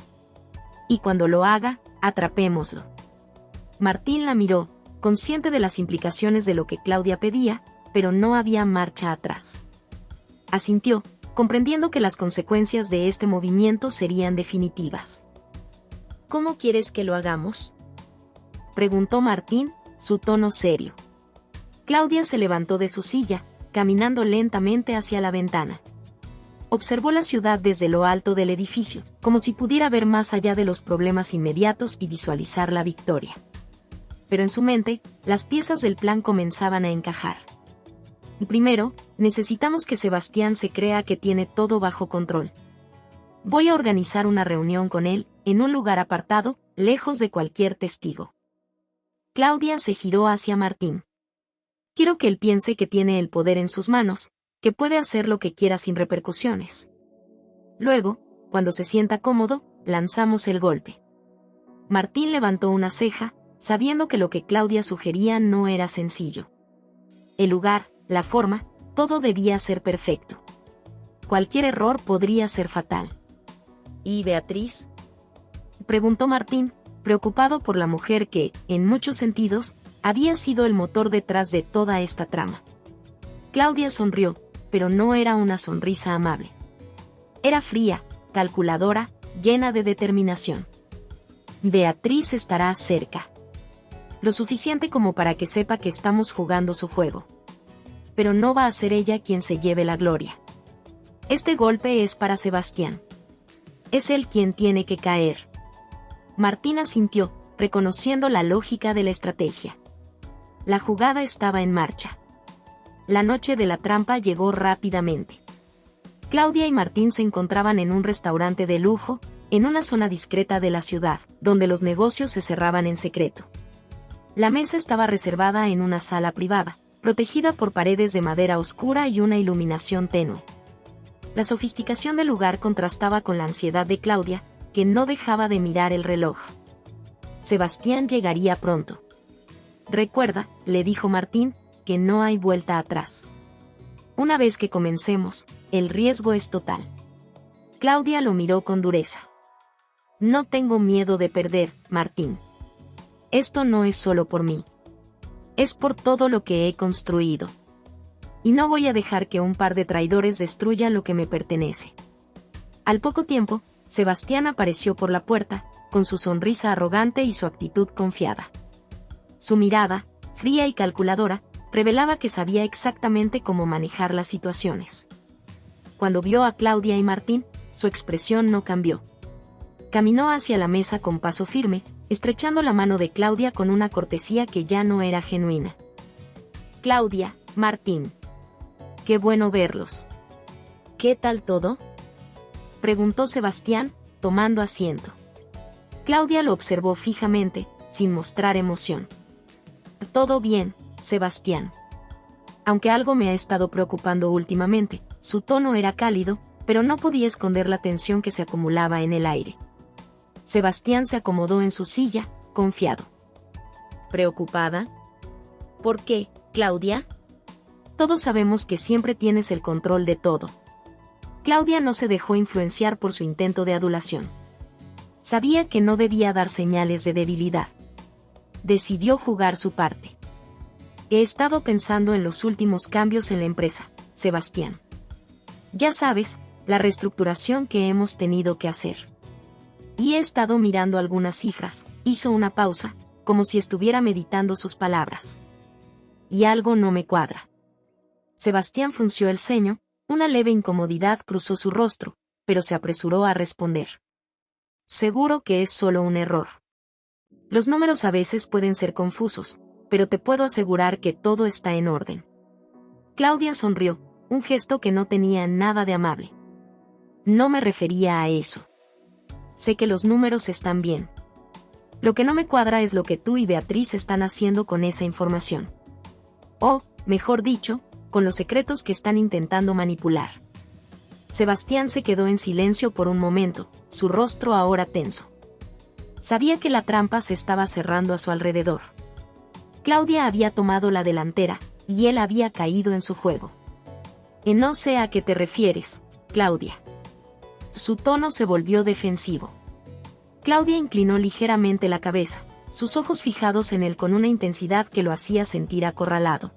Y cuando lo haga, atrapémoslo. Martín la miró, consciente de las implicaciones de lo que Claudia pedía, pero no había marcha atrás. Asintió, comprendiendo que las consecuencias de este movimiento serían definitivas. ¿Cómo quieres que lo hagamos?, preguntó Martín, su tono serio. Claudia se levantó de su silla, caminando lentamente hacia la ventana. Observó la ciudad desde lo alto del edificio, como si pudiera ver más allá de los problemas inmediatos y visualizar la victoria. Pero en su mente, las piezas del plan comenzaban a encajar. Y primero, necesitamos que Sebastián se crea que tiene todo bajo control. Voy a organizar una reunión con él, en un lugar apartado, lejos de cualquier testigo. Claudia se giró hacia Martín. Quiero que él piense que tiene el poder en sus manos, que puede hacer lo que quiera sin repercusiones. Luego, cuando se sienta cómodo, lanzamos el golpe. Martín levantó una ceja, sabiendo que lo que Claudia sugería no era sencillo. El lugar, la forma, todo debía ser perfecto. Cualquier error podría ser fatal. ¿Y Beatriz?, preguntó Martín, preocupado por la mujer que, en muchos sentidos, había sido el motor detrás de toda esta trama. Claudia sonrió, pero no era una sonrisa amable. Era fría, calculadora, llena de determinación. Beatriz estará cerca. Lo suficiente como para que sepa que estamos jugando su juego. Pero no va a ser ella quien se lleve la gloria. Este golpe es para Sebastián. Es él quien tiene que caer. Martín asintió, reconociendo la lógica de la estrategia. La jugada estaba en marcha. La noche de la trampa llegó rápidamente. Claudia y Martín se encontraban en un restaurante de lujo, en una zona discreta de la ciudad, donde los negocios se cerraban en secreto. La mesa estaba reservada en una sala privada, protegida por paredes de madera oscura y una iluminación tenue. La sofisticación del lugar contrastaba con la ansiedad de Claudia, que no dejaba de mirar el reloj. Sebastián llegaría pronto. Recuerda, le dijo Martín, que no hay vuelta atrás. Una vez que comencemos, el riesgo es total. Claudia lo miró con dureza. No tengo miedo de perder, Martín. Esto no es solo por mí. Es por todo lo que he construido. Y no voy a dejar que un par de traidores destruyan lo que me pertenece. Al poco tiempo, Sebastián apareció por la puerta, con su sonrisa arrogante y su actitud confiada. Su mirada, fría y calculadora, revelaba que sabía exactamente cómo manejar las situaciones. Cuando vio a Claudia y Martín, su expresión no cambió. Caminó hacia la mesa con paso firme, estrechando la mano de Claudia con una cortesía que ya no era genuina. Claudia, Martín. Qué bueno verlos. ¿Qué tal todo?, preguntó Sebastián, tomando asiento. Claudia lo observó fijamente, sin mostrar emoción. Todo bien, Sebastián. Aunque algo me ha estado preocupando últimamente, su tono era cálido, pero no podía esconder la tensión que se acumulaba en el aire. Sebastián se acomodó en su silla, confiado. ¿Preocupada? ¿Por qué, Claudia? Todos sabemos que siempre tienes el control de todo. Claudia no se dejó influenciar por su intento de adulación. Sabía que no debía dar señales de debilidad. decidió jugar su parte. He estado pensando en los últimos cambios en la empresa, Sebastián. Ya sabes, la reestructuración que hemos tenido que hacer. Y he estado mirando algunas cifras. Hizo una pausa, como si estuviera meditando sus palabras. Y algo no me cuadra. Sebastián frunció el ceño, una leve incomodidad cruzó su rostro, pero se apresuró a responder. Seguro que es solo un error. Los números a veces pueden ser confusos, pero te puedo asegurar que todo está en orden. Claudia sonrió, un gesto que no tenía nada de amable. No me refería a eso. Sé que los números están bien. Lo que no me cuadra es lo que tú y Beatriz están haciendo con esa información. O, mejor dicho, con los secretos que están intentando manipular. Sebastián se quedó en silencio por un momento, su rostro ahora tenso. Sabía que la trampa se estaba cerrando a su alrededor. Claudia había tomado la delantera, y él había caído en su juego. No sé a qué te refieres, Claudia. Su tono se volvió defensivo. Claudia inclinó ligeramente la cabeza, sus ojos fijados en él con una intensidad que lo hacía sentir acorralado.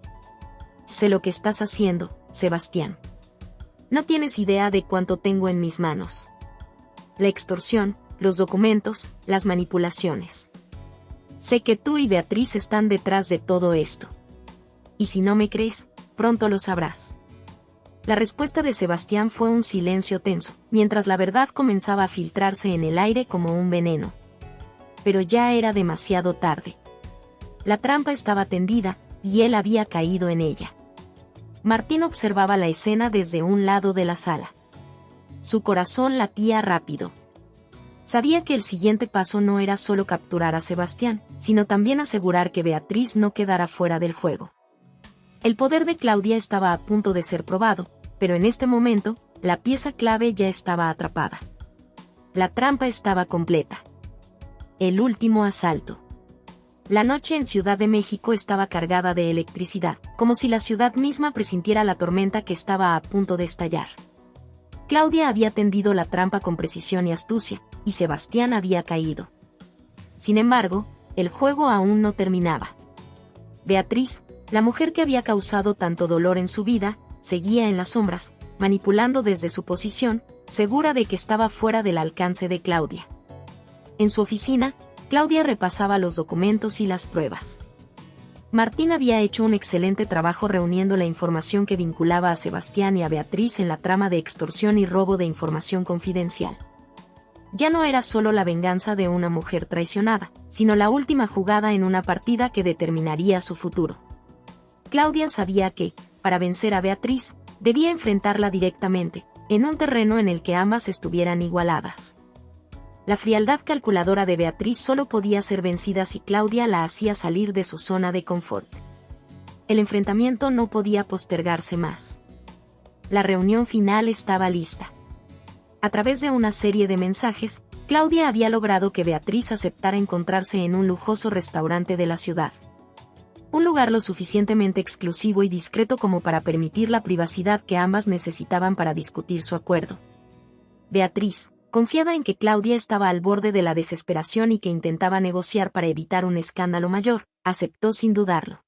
Sé lo que estás haciendo, Sebastián. No tienes idea de cuánto tengo en mis manos. La extorsión, los documentos, las manipulaciones. Sé que tú y Beatriz están detrás de todo esto. Y si no me crees, pronto lo sabrás. La respuesta de Sebastián fue un silencio tenso, mientras la verdad comenzaba a filtrarse en el aire como un veneno. Pero ya era demasiado tarde. La trampa estaba tendida, y él había caído en ella. Martín observaba la escena desde un lado de la sala. Su corazón latía rápido. Sabía que el siguiente paso no era solo capturar a Sebastián, sino también asegurar que Beatriz no quedara fuera del juego. El poder de Claudia estaba a punto de ser probado, pero en este momento, la pieza clave ya estaba atrapada. La trampa estaba completa. El último asalto. La noche en Ciudad de México estaba cargada de electricidad, como si la ciudad misma presintiera la tormenta que estaba a punto de estallar. Claudia había tendido la trampa con precisión y astucia, y Sebastián había caído. Sin embargo, el juego aún no terminaba. Beatriz, la mujer que había causado tanto dolor en su vida, seguía en las sombras, manipulando desde su posición, segura de que estaba fuera del alcance de Claudia. En su oficina, Claudia repasaba los documentos y las pruebas. Martín había hecho un excelente trabajo reuniendo la información que vinculaba a Sebastián y a Beatriz en la trama de extorsión y robo de información confidencial. Ya no era solo la venganza de una mujer traicionada, sino la última jugada en una partida que determinaría su futuro. Claudia sabía que, para vencer a Beatriz, debía enfrentarla directamente, en un terreno en el que ambas estuvieran igualadas. La frialdad calculadora de Beatriz solo podía ser vencida si Claudia la hacía salir de su zona de confort. El enfrentamiento no podía postergarse más. La reunión final estaba lista. A través de una serie de mensajes, Claudia había logrado que Beatriz aceptara encontrarse en un lujoso restaurante de la ciudad. Un lugar lo suficientemente exclusivo y discreto como para permitir la privacidad que ambas necesitaban para discutir su acuerdo. Beatriz, confiada en que Claudia estaba al borde de la desesperación y que intentaba negociar para evitar un escándalo mayor, aceptó sin dudarlo.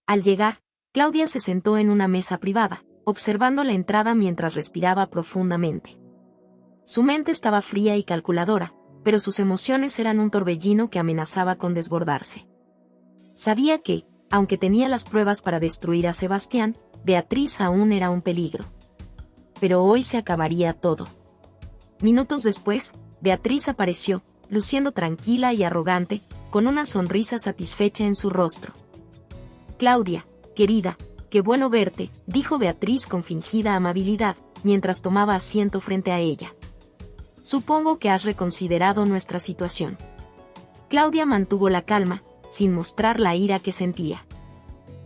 Al llegar, Claudia se sentó en una mesa privada, observando la entrada mientras respiraba profundamente. Su mente estaba fría y calculadora, pero sus emociones eran un torbellino que amenazaba con desbordarse. Sabía que, aunque tenía las pruebas para destruir a Sebastián, Beatriz aún era un peligro. Pero hoy se acabaría todo. Minutos después, Beatriz apareció, luciendo tranquila y arrogante, con una sonrisa satisfecha en su rostro. «Claudia, querida, qué bueno verte», dijo Beatriz con fingida amabilidad, mientras tomaba asiento frente a ella. «Supongo que has reconsiderado nuestra situación». Claudia mantuvo la calma, sin mostrar la ira que sentía.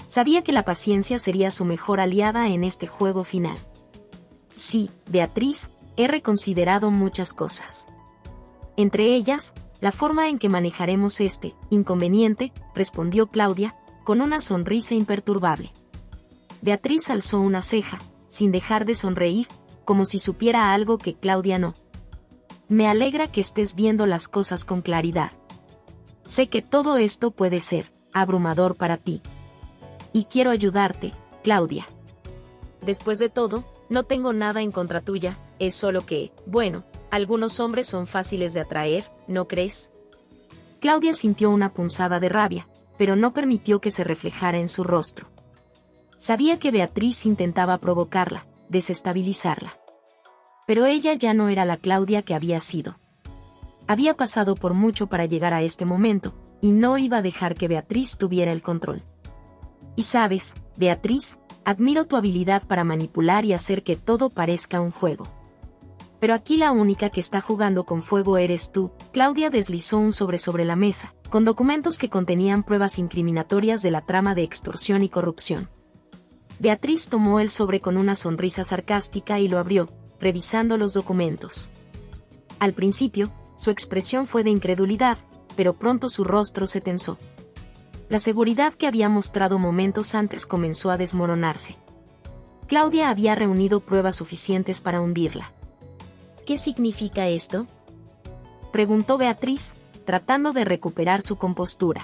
Sabía que la paciencia sería su mejor aliada en este juego final. «Sí, Beatriz, he reconsiderado muchas cosas. Entre ellas, la forma en que manejaremos este inconveniente», respondió Claudia, con una sonrisa imperturbable. Beatriz alzó una ceja, sin dejar de sonreír, como si supiera algo que Claudia no. «Me alegra que estés viendo las cosas con claridad. Sé que todo esto puede ser abrumador para ti. Y quiero ayudarte, Claudia. Después de todo, no tengo nada en contra tuya, es solo que, bueno, algunos hombres son fáciles de atraer, ¿no crees? Claudia sintió una punzada de rabia, pero no permitió que se reflejara en su rostro. Sabía que Beatriz intentaba provocarla, desestabilizarla. Pero ella ya no era la Claudia que había sido. Había pasado por mucho para llegar a este momento, y no iba a dejar que Beatriz tuviera el control. Y sabes, Beatriz, admiro tu habilidad para manipular y hacer que todo parezca un juego. Pero aquí la única que está jugando con fuego eres tú. Claudia deslizó un sobre la mesa, con documentos que contenían pruebas incriminatorias de la trama de extorsión y corrupción. Beatriz tomó el sobre con una sonrisa sarcástica y lo abrió, revisando los documentos. Al principio, su expresión fue de incredulidad, pero pronto su rostro se tensó. La seguridad que había mostrado momentos antes comenzó a desmoronarse. Claudia había reunido pruebas suficientes para hundirla. ¿Qué significa esto?, preguntó Beatriz, tratando de recuperar su compostura.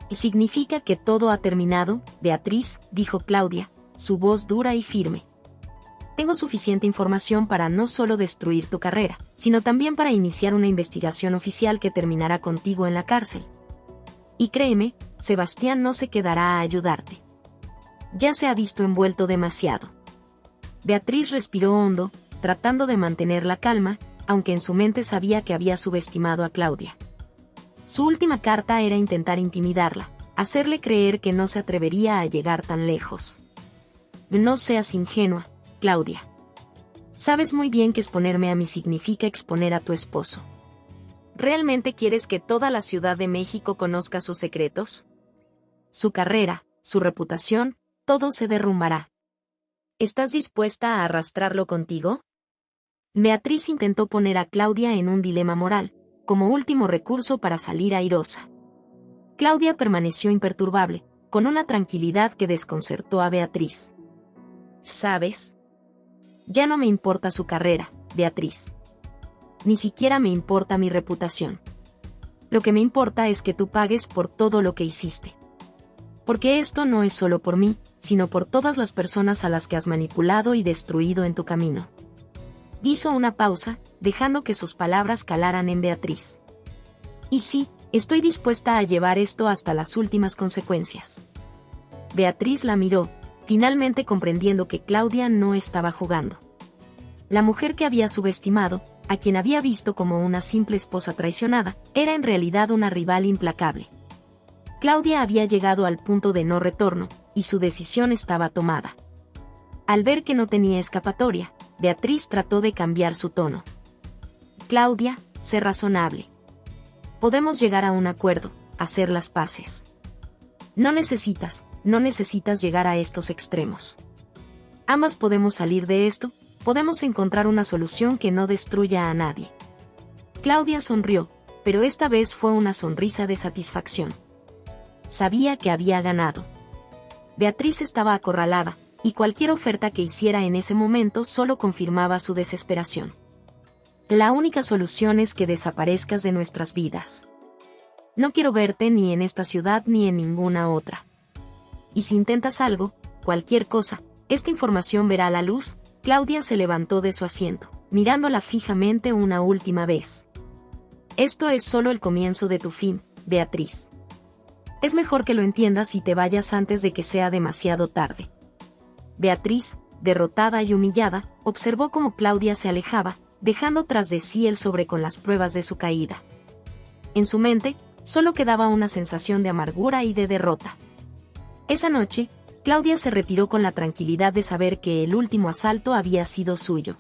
«Y significa que todo ha terminado, Beatriz», dijo Claudia, su voz dura y firme. «Tengo suficiente información para no solo destruir tu carrera, sino también para iniciar una investigación oficial que terminará contigo en la cárcel. Y créeme, Sebastián no se quedará a ayudarte. Ya se ha visto envuelto demasiado». Beatriz respiró hondo, tratando de mantener la calma, aunque en su mente sabía que había subestimado a Claudia. Su última carta era intentar intimidarla, hacerle creer que no se atrevería a llegar tan lejos. «No seas ingenua, Claudia. Sabes muy bien que exponerme a mí significa exponer a tu esposo. ¿Realmente quieres que toda la Ciudad de México conozca sus secretos? Su carrera, su reputación, todo se derrumbará. ¿Estás dispuesta a arrastrarlo contigo?». Beatriz intentó poner a Claudia en un dilema moral, como último recurso para salir airosa. Claudia permaneció imperturbable, con una tranquilidad que desconcertó a Beatriz. «¿Sabes? Ya no me importa su carrera, Beatriz. Ni siquiera me importa mi reputación. Lo que me importa es que tú pagues por todo lo que hiciste. Porque esto no es solo por mí, sino por todas las personas a las que has manipulado y destruido en tu camino». Hizo una pausa, dejando que sus palabras calaran en Beatriz. «Y sí, estoy dispuesta a llevar esto hasta las últimas consecuencias». Beatriz la miró, finalmente comprendiendo que Claudia no estaba jugando. La mujer que había subestimado, a quien había visto como una simple esposa traicionada, era en realidad una rival implacable. Claudia había llegado al punto de no retorno, y su decisión estaba tomada. Al ver que no tenía escapatoria, Beatriz trató de cambiar su tono. «Claudia, sé razonable. Podemos llegar a un acuerdo, hacer las paces. No necesitas llegar a estos extremos. Ambas podemos salir de esto, podemos encontrar una solución que no destruya a nadie». Claudia sonrió, pero esta vez fue una sonrisa de satisfacción. Sabía que había ganado. Beatriz estaba acorralada, y cualquier oferta que hiciera en ese momento solo confirmaba su desesperación. «La única solución es que desaparezcas de nuestras vidas. No quiero verte ni en esta ciudad ni en ninguna otra. Y si intentas algo, cualquier cosa, esta información verá la luz». Claudia se levantó de su asiento, mirándola fijamente una última vez. «Esto es solo el comienzo de tu fin, Beatriz. Es mejor que lo entiendas y te vayas antes de que sea demasiado tarde». Beatriz, derrotada y humillada, observó cómo Claudia se alejaba, dejando tras de sí el sobre con las pruebas de su caída. En su mente, solo quedaba una sensación de amargura y de derrota. Esa noche, Claudia se retiró con la tranquilidad de saber que el último asalto había sido suyo.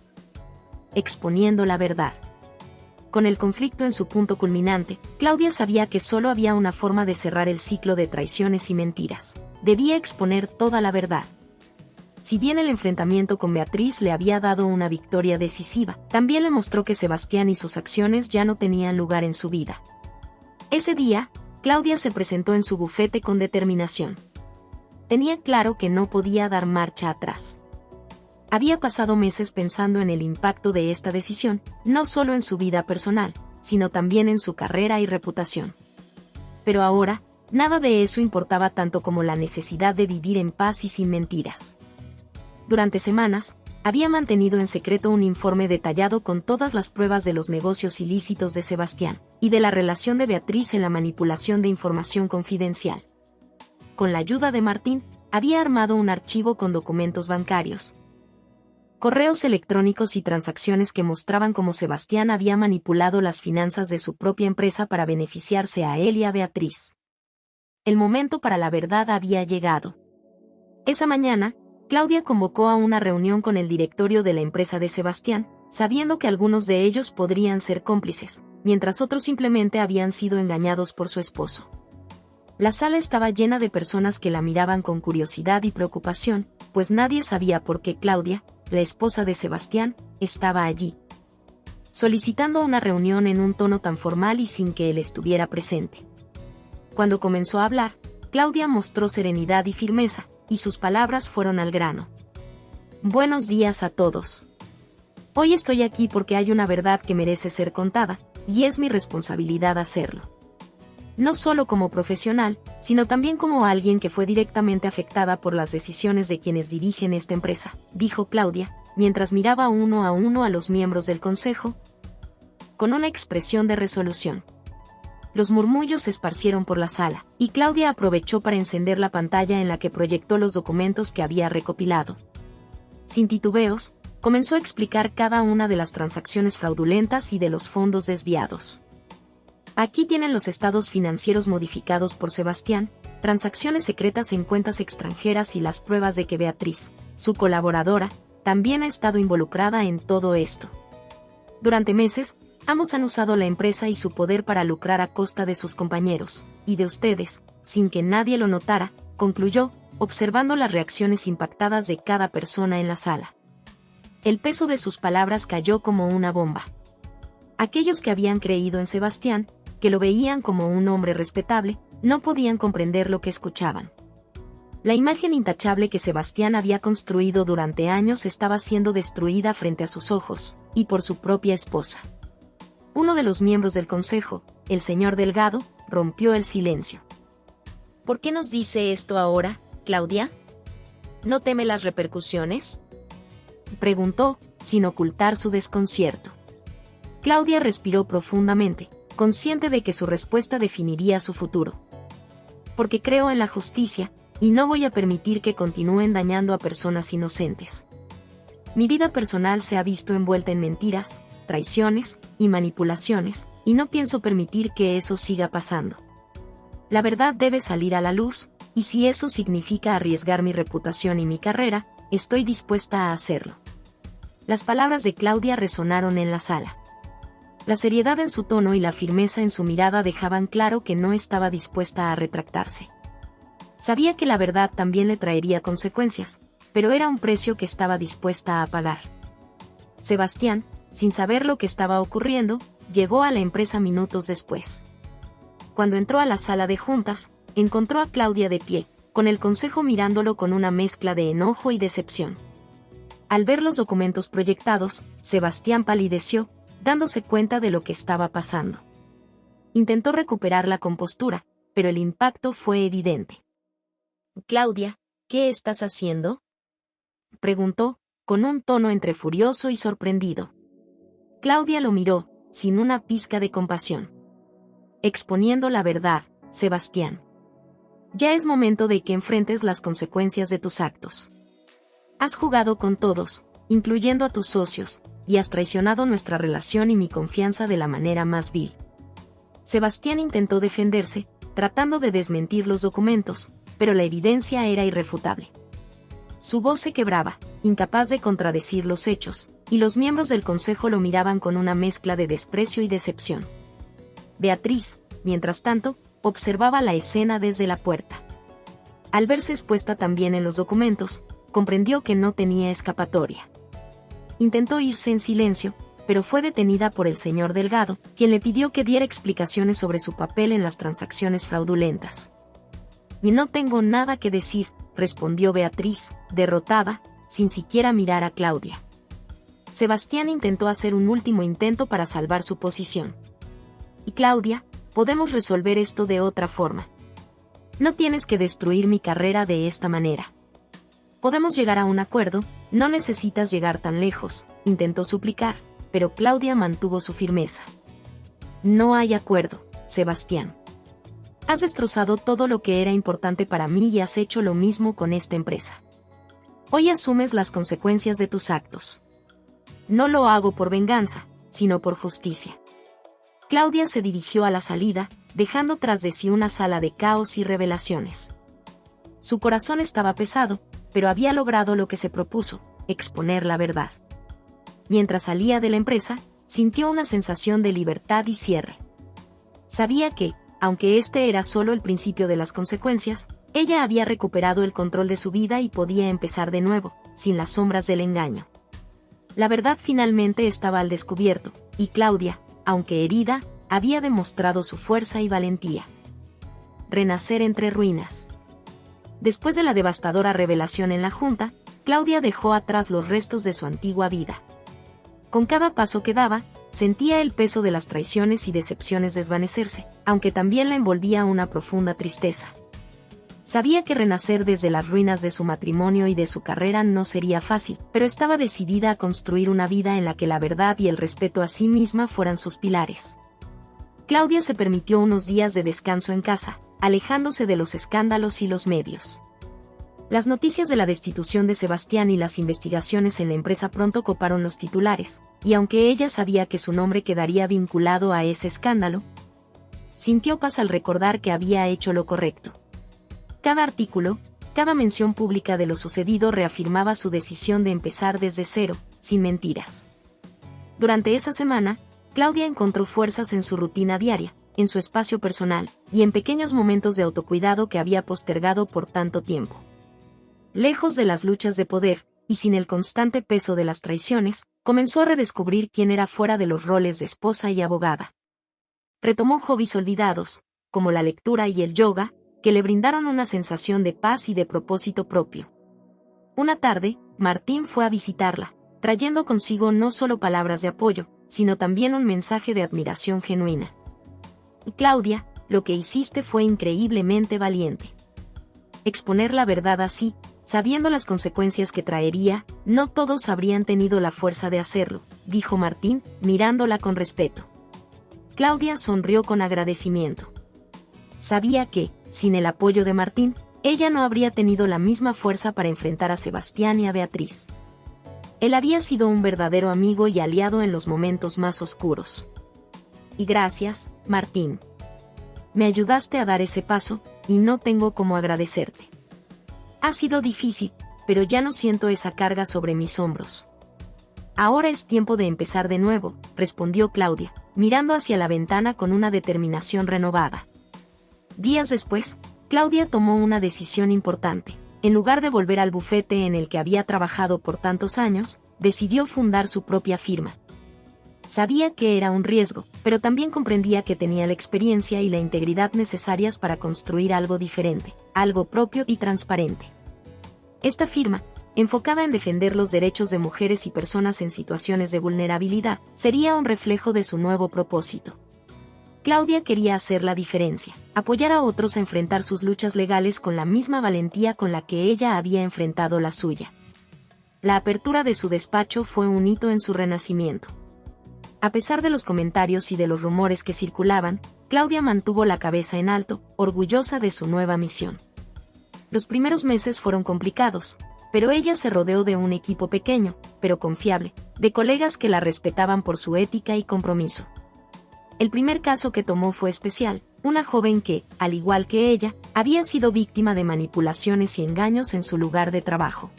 Exponiendo la verdad. Con el conflicto en su punto culminante, Claudia sabía que solo había una forma de cerrar el ciclo de traiciones y mentiras. Debía exponer toda la verdad. Si bien el enfrentamiento con Beatriz le había dado una victoria decisiva, también le mostró que Sebastián y sus acciones ya no tenían lugar en su vida. Ese día, Claudia se presentó en su bufete con determinación. Tenía claro que no podía dar marcha atrás. Había pasado meses pensando en el impacto de esta decisión, no solo en su vida personal, sino también en su carrera y reputación. Pero ahora, nada de eso importaba tanto como la necesidad de vivir en paz y sin mentiras. Durante semanas, había mantenido en secreto un informe detallado con todas las pruebas de los negocios ilícitos de Sebastián, y de la relación de Beatriz en la manipulación de información confidencial. Con la ayuda de Martín, había armado un archivo con documentos bancarios, correos electrónicos y transacciones que mostraban cómo Sebastián había manipulado las finanzas de su propia empresa para beneficiarse a él y a Beatriz. El momento para la verdad había llegado. Esa mañana, Claudia convocó a una reunión con el directorio de la empresa de Sebastián, sabiendo que algunos de ellos podrían ser cómplices, mientras otros simplemente habían sido engañados por su esposo. La sala estaba llena de personas que la miraban con curiosidad y preocupación, pues nadie sabía por qué Claudia, la esposa de Sebastián, estaba allí, solicitando una reunión en un tono tan formal y sin que él estuviera presente. Cuando comenzó a hablar, Claudia mostró serenidad y firmeza, y sus palabras fueron al grano. Buenos días a todos. Hoy estoy aquí porque hay una verdad que merece ser contada, y es mi responsabilidad hacerlo. No solo como profesional, sino también como alguien que fue directamente afectada por las decisiones de quienes dirigen esta empresa, dijo Claudia, mientras miraba uno a los miembros del consejo, con una expresión de resolución. Los murmullos se esparcieron por la sala, y Claudia aprovechó para encender la pantalla en la que proyectó los documentos que había recopilado. Sin titubeos, comenzó a explicar cada una de las transacciones fraudulentas y de los fondos desviados. Aquí tienen los estados financieros modificados por Sebastián, transacciones secretas en cuentas extranjeras y las pruebas de que Beatriz, su colaboradora, también ha estado involucrada en todo esto. Durante meses, ambos han usado la empresa y su poder para lucrar a costa de sus compañeros, y de ustedes, sin que nadie lo notara, concluyó, observando las reacciones impactadas de cada persona en la sala. El peso de sus palabras cayó como una bomba. Aquellos que habían creído en Sebastián, que lo veían como un hombre respetable, no podían comprender lo que escuchaban. La imagen intachable que Sebastián había construido durante años estaba siendo destruida frente a sus ojos, y por su propia esposa. Uno de los miembros del consejo, el señor Delgado, rompió el silencio. ¿Por qué nos dice esto ahora, Claudia? ¿No teme las repercusiones?, preguntó, sin ocultar su desconcierto. Claudia respiró profundamente, consciente de que su respuesta definiría su futuro. Porque creo en la justicia, y no voy a permitir que continúen dañando a personas inocentes. Mi vida personal se ha visto envuelta en mentiras, traiciones y manipulaciones, y no pienso permitir que eso siga pasando. La verdad debe salir a la luz, y si eso significa arriesgar mi reputación y mi carrera, estoy dispuesta a hacerlo. Las palabras de Claudia resonaron en la sala. La seriedad en su tono y la firmeza en su mirada dejaban claro que no estaba dispuesta a retractarse. Sabía que la verdad también le traería consecuencias, pero era un precio que estaba dispuesta a pagar. Sebastián, sin saber lo que estaba ocurriendo, llegó a la empresa minutos después. Cuando entró a la sala de juntas, encontró a Claudia de pie, con el consejo mirándolo con una mezcla de enojo y decepción. Al ver los documentos proyectados, Sebastián palideció, dándose cuenta de lo que estaba pasando. Intentó recuperar la compostura, pero el impacto fue evidente. «Claudia, ¿qué estás haciendo?», preguntó, con un tono entre furioso y sorprendido. Claudia lo miró, sin una pizca de compasión. «Exponiendo la verdad, Sebastián. Ya es momento de que enfrentes las consecuencias de tus actos. Has jugado con todos, incluyendo a tus socios, y has traicionado nuestra relación y mi confianza de la manera más vil». Sebastián intentó defenderse, tratando de desmentir los documentos, pero la evidencia era irrefutable. Su voz se quebraba, incapaz de contradecir los hechos, y los miembros del consejo lo miraban con una mezcla de desprecio y decepción. Beatriz, mientras tanto, observaba la escena desde la puerta. Al verse expuesta también en los documentos, comprendió que no tenía escapatoria. Intentó irse en silencio, pero fue detenida por el señor Delgado, quien le pidió que diera explicaciones sobre su papel en las transacciones fraudulentas. «Y no tengo nada que decir», respondió Beatriz, derrotada, sin siquiera mirar a Claudia. Sebastián intentó hacer un último intento para salvar su posición. «Y Claudia, podemos resolver esto de otra forma. No tienes que destruir mi carrera de esta manera. Podemos llegar a un acuerdo, no necesitas llegar tan lejos, intentó suplicar, pero Claudia mantuvo su firmeza. No hay acuerdo, Sebastián. Has destrozado todo lo que era importante para mí y has hecho lo mismo con esta empresa. Hoy asumes las consecuencias de tus actos. No lo hago por venganza, sino por justicia. Claudia se dirigió a la salida, dejando tras de sí una sala de caos y revelaciones. Su corazón estaba pesado, pero había logrado lo que se propuso, exponer la verdad. Mientras salía de la empresa, sintió una sensación de libertad y cierre. Sabía que, aunque este era solo el principio de las consecuencias, ella había recuperado el control de su vida y podía empezar de nuevo, sin las sombras del engaño. La verdad finalmente estaba al descubierto, y Claudia, aunque herida, había demostrado su fuerza y valentía. Renacer entre ruinas. Después de la devastadora revelación en la junta, Claudia dejó atrás los restos de su antigua vida. Con cada paso que daba, sentía el peso de las traiciones y decepciones desvanecerse, aunque también la envolvía una profunda tristeza. Sabía que renacer desde las ruinas de su matrimonio y de su carrera no sería fácil, pero estaba decidida a construir una vida en la que la verdad y el respeto a sí misma fueran sus pilares. Claudia se permitió unos días de descanso en casa, alejándose de los escándalos y los medios. Las noticias de la destitución de Sebastián y las investigaciones en la empresa pronto coparon los titulares, y aunque ella sabía que su nombre quedaría vinculado a ese escándalo, sintió paz al recordar que había hecho lo correcto. Cada artículo, cada mención pública de lo sucedido reafirmaba su decisión de empezar desde cero, sin mentiras. Durante esa semana, Claudia encontró fuerzas en su rutina diaria, en su espacio personal, y en pequeños momentos de autocuidado que había postergado por tanto tiempo. Lejos de las luchas de poder, y sin el constante peso de las traiciones, comenzó a redescubrir quién era fuera de los roles de esposa y abogada. Retomó hobbies olvidados, como la lectura y el yoga, que le brindaron una sensación de paz y de propósito propio. Una tarde, Martín fue a visitarla, trayendo consigo no solo palabras de apoyo, sino también un mensaje de admiración genuina. Claudia, lo que hiciste fue increíblemente valiente. Exponer la verdad así, sabiendo las consecuencias que traería, no todos habrían tenido la fuerza de hacerlo, dijo Martín, mirándola con respeto. Claudia sonrió con agradecimiento. Sabía que, sin el apoyo de Martín, ella no habría tenido la misma fuerza para enfrentar a Sebastián y a Beatriz. Él había sido un verdadero amigo y aliado en los momentos más oscuros. Y gracias, Martín. Me ayudaste a dar ese paso, y no tengo cómo agradecerte. Ha sido difícil, pero ya no siento esa carga sobre mis hombros. Ahora es tiempo de empezar de nuevo, respondió Claudia, mirando hacia la ventana con una determinación renovada. Días después, Claudia tomó una decisión importante. En lugar de volver al bufete en el que había trabajado por tantos años, decidió fundar su propia firma. Sabía que era un riesgo, pero también comprendía que tenía la experiencia y la integridad necesarias para construir algo diferente, algo propio y transparente. Esta firma, enfocada en defender los derechos de mujeres y personas en situaciones de vulnerabilidad, sería un reflejo de su nuevo propósito. Claudia quería hacer la diferencia, apoyar a otros a enfrentar sus luchas legales con la misma valentía con la que ella había enfrentado la suya. La apertura de su despacho fue un hito en su renacimiento. A pesar de los comentarios y de los rumores que circulaban, Claudia mantuvo la cabeza en alto, orgullosa de su nueva misión. Los primeros meses fueron complicados, pero ella se rodeó de un equipo pequeño, pero confiable, de colegas que la respetaban por su ética y compromiso. El primer caso que tomó fue especial, una joven que, al igual que ella, había sido víctima de manipulaciones y engaños en su lugar de trabajo.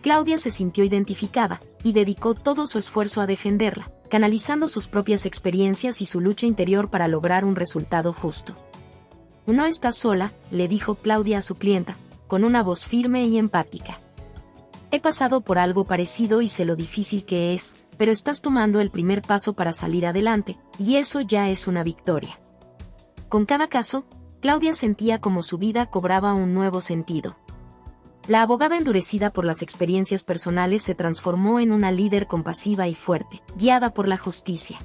Claudia se sintió identificada, y dedicó todo su esfuerzo a defenderla, canalizando sus propias experiencias y su lucha interior para lograr un resultado justo. No estás sola, le dijo Claudia a su clienta, con una voz firme y empática. He pasado por algo parecido y sé lo difícil que es, pero estás tomando el primer paso para salir adelante, y eso ya es una victoria. Con cada caso, Claudia sentía como su vida cobraba un nuevo sentido. La abogada endurecida por las experiencias personales se transformó en una líder compasiva y fuerte, guiada por la justicia.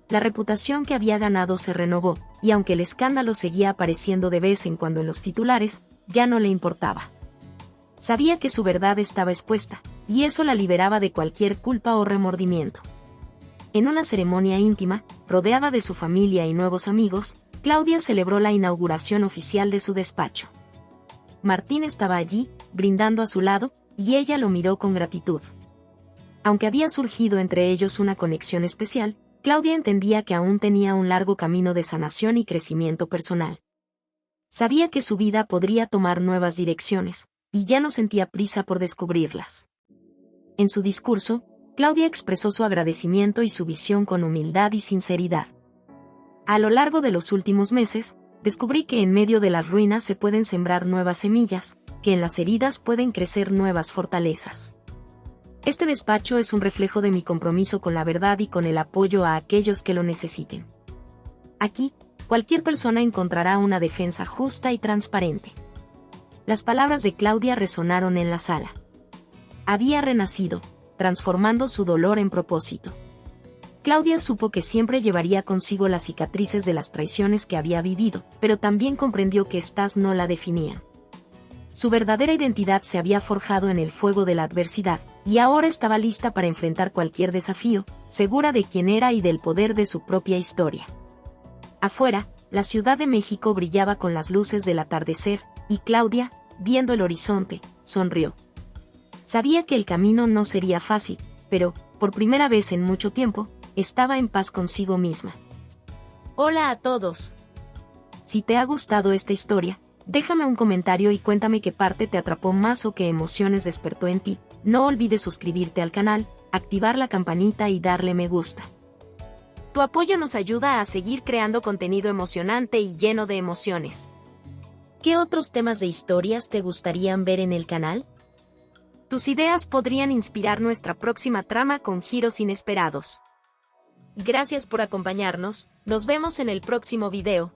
la reputación que había ganado se renovó, y aunque el escándalo seguía apareciendo de vez en cuando en los titulares, ya no le importaba. Sabía que su verdad estaba expuesta, y eso la liberaba de cualquier culpa o remordimiento. En una ceremonia íntima, rodeada de su familia y nuevos amigos, Claudia celebró la inauguración oficial de su despacho. Martín estaba allí, brindando a su lado, y ella lo miró con gratitud. Aunque había surgido entre ellos una conexión especial, Claudia entendía que aún tenía un largo camino de sanación y crecimiento personal. Sabía que su vida podría tomar nuevas direcciones, y ya no sentía prisa por descubrirlas. En su discurso, Claudia expresó su agradecimiento y su visión con humildad y sinceridad. A lo largo de los últimos meses, descubrí que en medio de las ruinas se pueden sembrar nuevas semillas, que en las heridas pueden crecer nuevas fortalezas. Este despacho es un reflejo de mi compromiso con la verdad y con el apoyo a aquellos que lo necesiten. Aquí, cualquier persona encontrará una defensa justa y transparente. Las palabras de Claudia resonaron en la sala. Había renacido, transformando su dolor en propósito. Claudia supo que siempre llevaría consigo las cicatrices de las traiciones que había vivido, pero también comprendió que éstas no la definían. Su verdadera identidad se había forjado en el fuego de la adversidad, y ahora estaba lista para enfrentar cualquier desafío, segura de quién era y del poder de su propia historia. Afuera, la Ciudad de México brillaba con las luces del atardecer, y Claudia, viendo el horizonte, sonrió. Sabía que el camino no sería fácil, pero, por primera vez en mucho tiempo, estaba en paz consigo misma. Hola a todos. Si te ha gustado esta historia, déjame un comentario y cuéntame qué parte te atrapó más o qué emociones despertó en ti. No olvides suscribirte al canal, activar la campanita y darle me gusta. Tu apoyo nos ayuda a seguir creando contenido emocionante y lleno de emociones. ¿Qué otros temas de historias te gustarían ver en el canal? Tus ideas podrían inspirar nuestra próxima trama con giros inesperados. Gracias por acompañarnos, nos vemos en el próximo video.